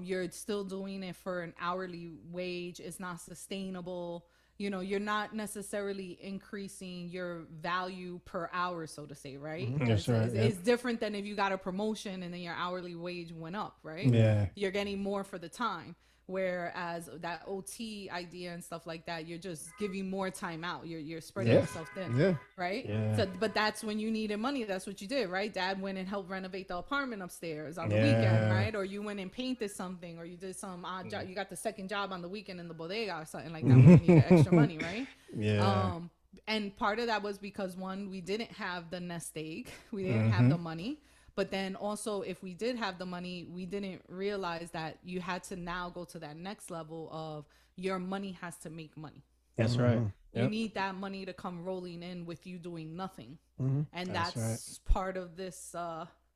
You're still doing it for an hourly wage. It's not sustainable. You know, you're not necessarily increasing your value per hour, so to say, right? That's right, yeah. It's different than if you got a promotion and then your hourly wage went up, right? Yeah. You're getting more for the time. Whereas that OT idea and stuff like that, you're just giving more time out. You're spreading Yeah. yourself thin, Yeah. right? Yeah. So, but that's when you needed money. That's what you did, right? Dad went and helped renovate the apartment upstairs on the weekend, Yeah. right? Or you went and painted something, or you did some odd job. You got the second job on the weekend in the bodega or something like that when you needed extra money, right? Yeah. And part of that was because one, we didn't have the nest egg, we didn't have the money. But then also, if we did have the money, we didn't realize that you had to now go to that next level of your money has to make money. That's right. You Yep. need that money to come rolling in with you doing nothing. And That's that's part of this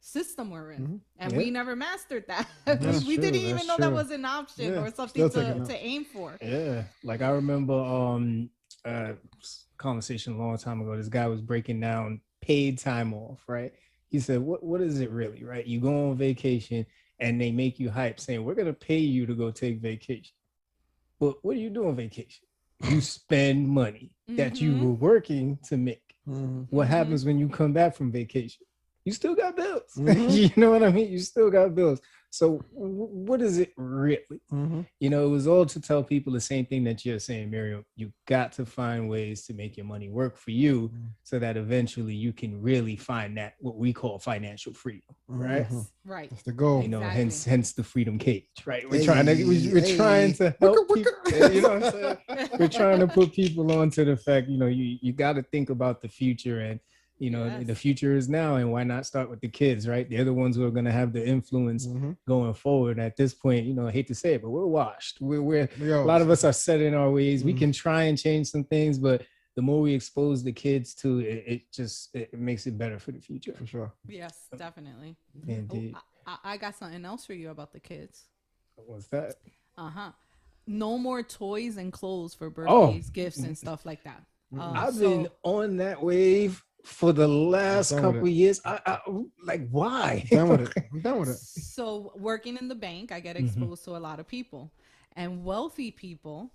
system we're in. And Yeah. we never mastered that. That's we true, didn't even that's know that true. was an option Yeah, or something still taking to notes. aim for. Yeah. Like I remember conversation a long time ago. This guy was breaking down paid time off, right? He said, what is it really, right? You go on vacation and they make you hype saying, we're gonna pay you to go take vacation. But what do you do on vacation? You spend money that you were working to make. What happens when you come back from vacation? You still got bills. You know what I mean? You still got bills. So what is it really? You know, it was all to tell people the same thing that you're saying, Miriam. You got to find ways to make your money work for you so that eventually you can really find that what we call financial freedom, right? Yes, right. That's the goal. You know, Exactly. hence the freedom cage, right? We're Hey, trying to help people. You know what I'm saying? We're trying to put people onto the fact, you know, you got to think about the future, and you know, Yes. the future is now, and why not start with the kids, right? They're the ones who are going to have the influence going forward. At this point, you know, I hate to say it, but we're washed. We're a lot of us are set in our ways. We can try and change some things, but the more we expose the kids to it, it makes it better for the future. For sure. Yes, definitely. Indeed. I got something else for you about the kids. What's that? No more toys and clothes for Oh. birthdays, gifts, and stuff like that. I've been on that wave for the last I'm done with couple it. years. I like, why? I'm done with it. I'm done with it. So working in the bank, I get exposed to a lot of people, and wealthy people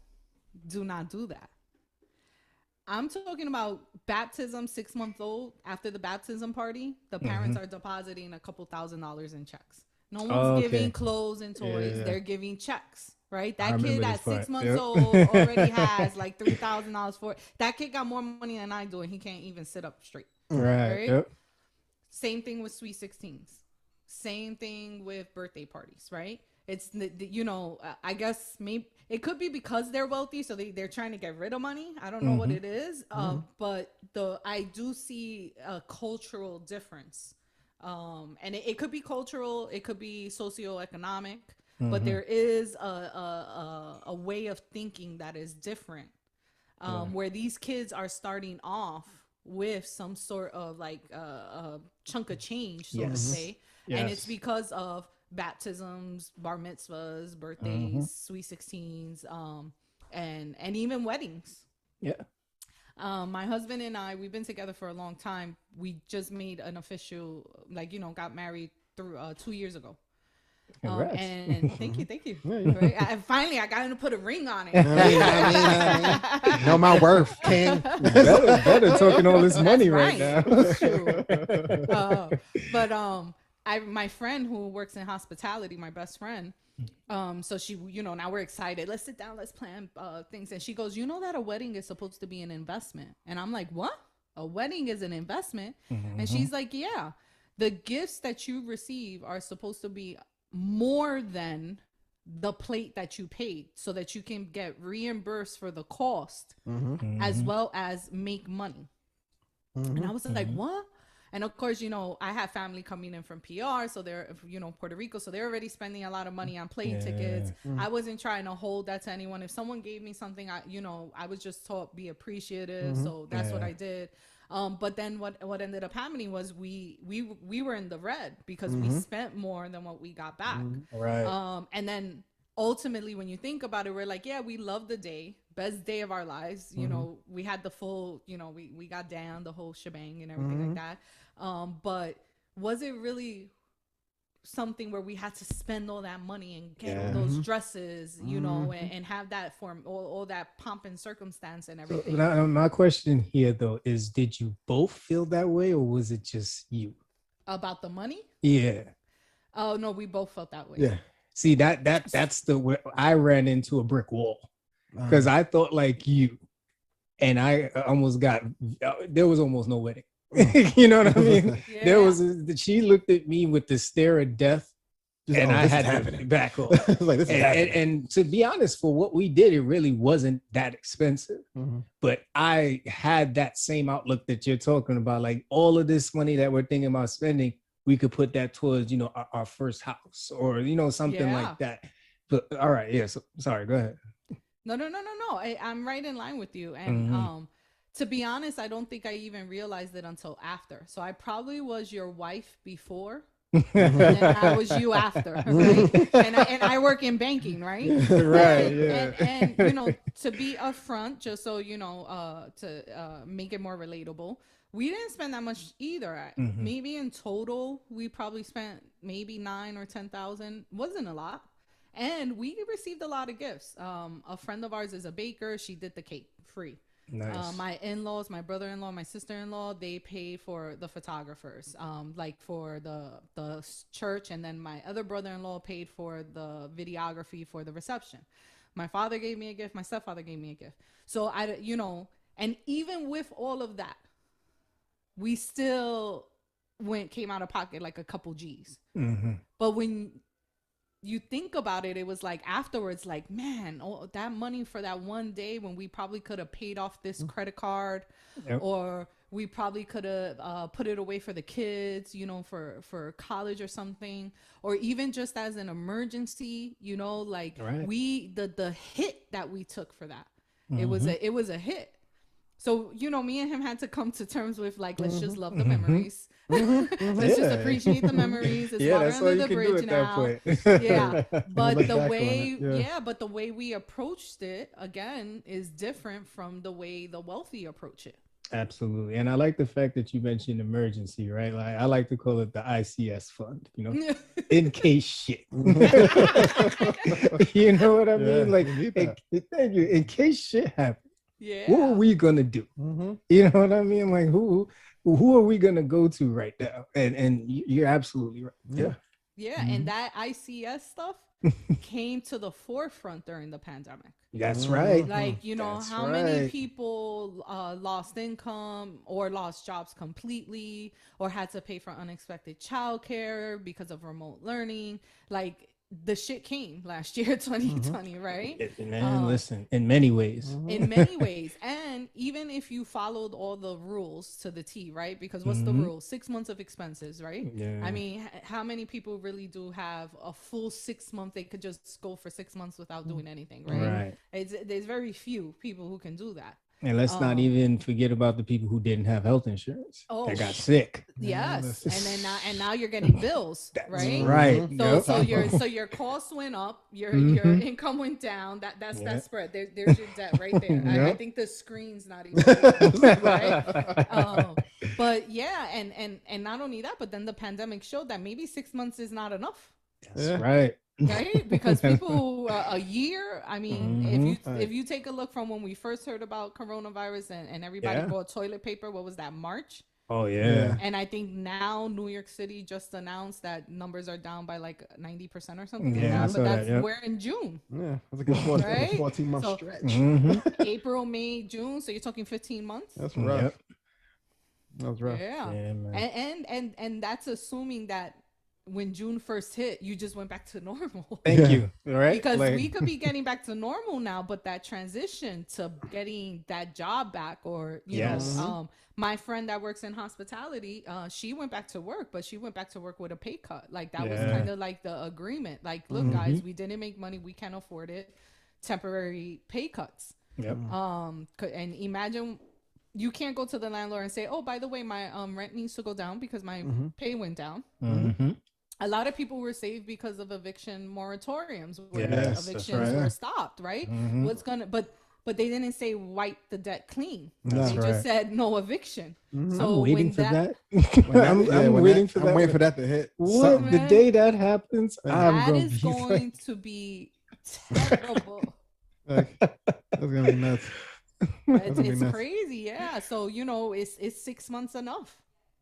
do not do that. I'm talking about baptism, 6 months old. After the baptism party, the parents are depositing a couple $1,000s in checks. No one's giving clothes and toys. Yeah. They're giving checks, right? I That kid remember at this 6 part. months Yep. old already has like $3,000 for it. That kid got more money than I do, and he can't even sit up straight. Right. Right? Yep. Same thing with sweet 16s. Same thing with birthday parties, right? It's you know, I guess maybe it could be because they're wealthy, so they're trying to get rid of money. I don't know what it is, but I do see a cultural difference, and it could be cultural, it could be socioeconomic, but there is a way of thinking that is different, where these kids are starting off with some sort of like chunk of change, so to Yes. say. Yes. And it's because of baptisms, bar mitzvahs, birthdays, sweet 16s, and even weddings. Yeah. My husband and I, we've been together for a long time. We just made an official, like, got married through 2 years ago. Congrats. And thank you. Yeah, yeah. Right? Finally, I got him to put a ring on it. Know my worth, King. better talking all this money right now. That's true. But my friend who works in hospitality, my best friend, so she, now we're excited. Let's sit down. Let's plan things. And she goes, that a wedding is supposed to be an investment. And I'm like, what? A wedding is an investment? And she's like, yeah. The gifts that you receive are supposed to be more than the plate that you paid, so that you can get reimbursed for the cost as well as make money. And I was like, what? And of course, I have family coming in from PR, so they're, Puerto Rico, so they're already spending a lot of money on plane tickets. I wasn't trying to hold that to anyone. If someone gave me something, I was just taught be appreciative, so that's what I did. But then what ended up happening was we were in the red because we spent more than what we got back. Right. And then ultimately, when you think about it, we're like, yeah, we love the day, best day of our lives. We had the full, we got down the whole shebang and everything like that. But was it really something where we had to spend all that money and get all those dresses, and have that form, all that pomp and circumstance and everything? So now, my question here though is, did you both feel that way, or was it just you? About the money? Yeah. Oh no, we both felt that way. Yeah. See, that's where I ran into a brick wall, because I thought like you, and I almost got, there was almost no wedding. You know what I mean? Yeah. There was she looked at me with the stare of death, and I had to back off. Like, this is and to be honest, for what we did, it really wasn't that expensive. But I had that same outlook that you're talking about, like all of this money that we're thinking about spending, we could put that towards, our first house, or something like that. But all right, yeah. So, sorry, go ahead. No. I'm right in line with you. And to be honest, I don't think I even realized it until after. So I probably was your wife before, and then I was you after, right? And I work in banking, right? Right. And to be upfront, just so to make it more relatable, we didn't spend that much either. Maybe in total, we probably spent maybe 9,000 or 10,000. Wasn't a lot. And we received a lot of gifts. A friend of ours is a baker. She did the cake free. Nice. My in-laws, my brother-in-law, my sister-in-law, they paid for the photographers, like for the church. And then my other brother-in-law paid for the videography for the reception. My father gave me a gift. My stepfather gave me a gift. So and even with all of that, we still came out of pocket like a couple G's. But when you think about it, it was like afterwards, like, man, that money for that one day when we probably could have paid off this credit card, or we probably could have put it away for the kids, for college or something, or even just as an emergency, like the hit that we took for that, it was a hit. So, me and him had to come to terms with, like, let's just love the memories. Let's just appreciate the memories. It's water under the bridge now. Yeah. But the way we approached it, again, is different from the way the wealthy approach it. Absolutely. And I like the fact that you mentioned emergency, right? Like, I like to call it the ICS fund, in case shit. You know what I mean? Like, thank you. In case shit happens. Yeah. What are we gonna do? You know what I mean? Like, who are we gonna go to right now? And you're absolutely right. Yeah. And that ICS stuff came to the forefront during the pandemic. That's right. Like, how many people lost income or lost jobs completely, or had to pay for unexpected childcare because of remote learning. Like, the shit came last year, 2020, right? Man, listen, in many ways. In many ways. And even if you followed all the rules to the T, right? Because what's the rule? 6 months of expenses, right? Yeah. I mean, how many people really do have a full 6 months? They could just go for 6 months without doing anything, right? Right. There's very few people who can do that. And let's not even forget about the people who didn't have health insurance that got Oh, sick. yes, and now you're getting bills, That's right? right. So Yep. so your costs went up, your Mhm. income went down. That's Yeah. that spread. There's your debt right there. I Yep. think the screen's not even showing, right. But yeah, and not only that, but then the pandemic showed that maybe 6 months is not enough, That's right. right? Because people a year. I mean, Mhm. if you take a look from when we first heard about coronavirus and everybody Yeah. bought toilet paper, what was that, March? Oh Yeah. yeah. And I think now New York City just announced that numbers are down by like 90% or something like Yeah, I that. But saw that. that's Yep. we're in June, Yeah. That's a good right? 14-month So stretch. Mhm. April, May, June. So you're talking 15 months. That's rough. Yep. That was rough. Yeah. Yeah, man. And that's assuming that when June 1st hit, you just went back to normal. Thank Yeah. you. All right. Because Like, we could be getting back to normal now, but that transition to getting that job back, or Yes. my friend that works in hospitality, she went back to work, but she went back to work with a pay cut. Like that was Yeah. kind of like the agreement. Like, look, guys, we didn't make money, we can't afford it. Temporary pay cuts. Yep. And imagine you can't go to the landlord and say, oh, by the way, my rent needs to go down because my pay went down. Mm-hmm. A lot of people were saved because of eviction moratoriums where Yes, that's evictions right. were stopped, right? Mhm. What's gonna but they didn't say wipe the debt clean. That's They right. just said no eviction. Mhm. So I'm waiting when for that. When that- I'm, yeah, I'm when waiting that- for I'm that. waiting for that to hit. What something. the Man, day that happens, I'm that gonna is be going to be terrible. Like, that's gonna be nuts. It's, be it's nuts. crazy, yeah. So it's 6 months enough,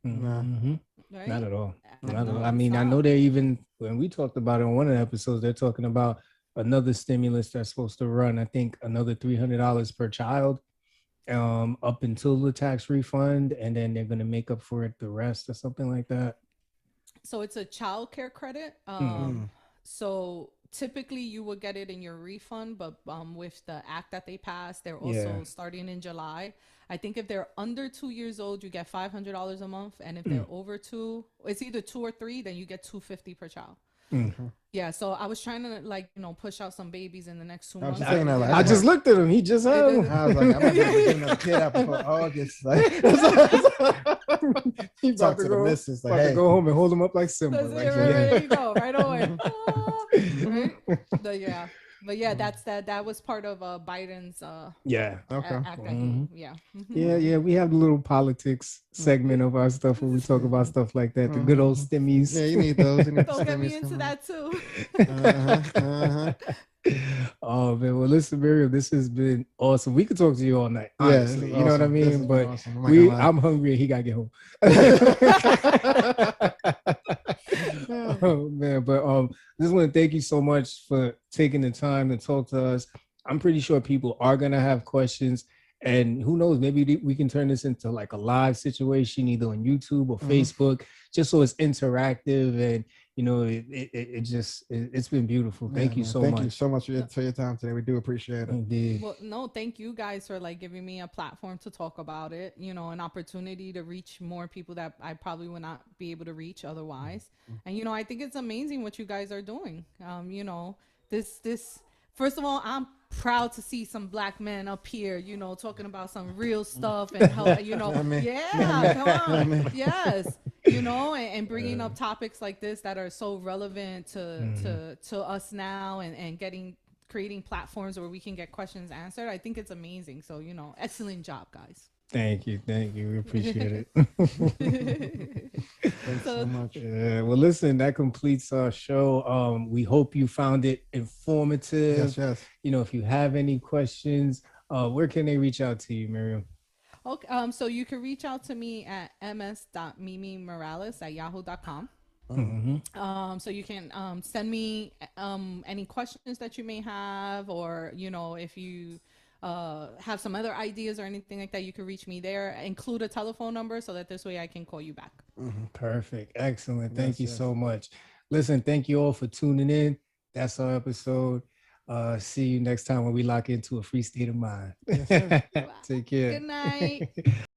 Mhm. right? Not at all. Not at No, all. I it's mean, I not. know they're even when we talked about it in one of the episodes, they're talking about another stimulus that's supposed to run. I think another $300 per child, up until the tax refund, and then they're gonna make up for it the rest or something like that. So it's a child care credit. Mm. So typically you would get it in your refund, but with the act that they passed, they're Yeah. also starting in July. I think if they're under 2 years old, you get $500 a month, and if they're over two, it's either 2 or 3, then you get $250 per child. Mm. Yeah, so I was trying to push out some babies in the next 2 I was months. just saying that, like, I just looked at him. He just had It one. I was like, I might be able to get another kid out before August. Like, He talk about to to the go, missus, like, about to hey. go home and hold him up like Simba. That's Like, it, right, there you go, right away. Right? But yeah, that was part of Biden's yeah. Okay. act that he, yeah. Yeah. We have the little politics segment of our stuff where we talk about stuff like that. The good old stimmies. Yeah, you need those. You need Don't get me stimmies into coming. that too. Oh man, well listen, Miriam, this has been awesome. We could talk to you all night, Yeah, this honestly. is You know what I awesome. This has mean? been But awesome. I'm not gonna lie. I'm hungry and he gotta get home. Oh man, but just want to thank you so much for taking the time to talk to us. I'm pretty sure people are gonna have questions, and who knows, maybe we can turn this into like a live situation, either on YouTube or Facebook, just so it's interactive. And it's been beautiful. Thank you so Thank much. you so much for your time today. We do appreciate it. Indeed. Well, no, thank you guys for giving me a platform to talk about it, an opportunity to reach more people that I probably would not be able to reach otherwise. And I think it's amazing what you guys are doing. This first of all, I'm proud to see some black men up here, talking about some real stuff and help, come on. Yes. And bringing up topics like this that are so relevant to us now, and creating platforms where we can get questions answered. I think it's amazing. So, excellent job, guys. Thank you. We appreciate it. Thanks so much. Well, listen, that completes our show. We hope you found it informative. Yes. If you have any questions, where can they reach out to you, Miriam? Okay, so you can reach out to me at ms.mimimorales@yahoo.com. So you can send me any questions that you may have, or if you have some other ideas or anything like that, you can reach me there. Include a telephone number so that this way I can call you back. Perfect. Excellent. Thank you so much. Listen, thank you all for tuning in. That's our episode. See you next time when we lock into a free state of mind. Yes, sir. Take care. Good night.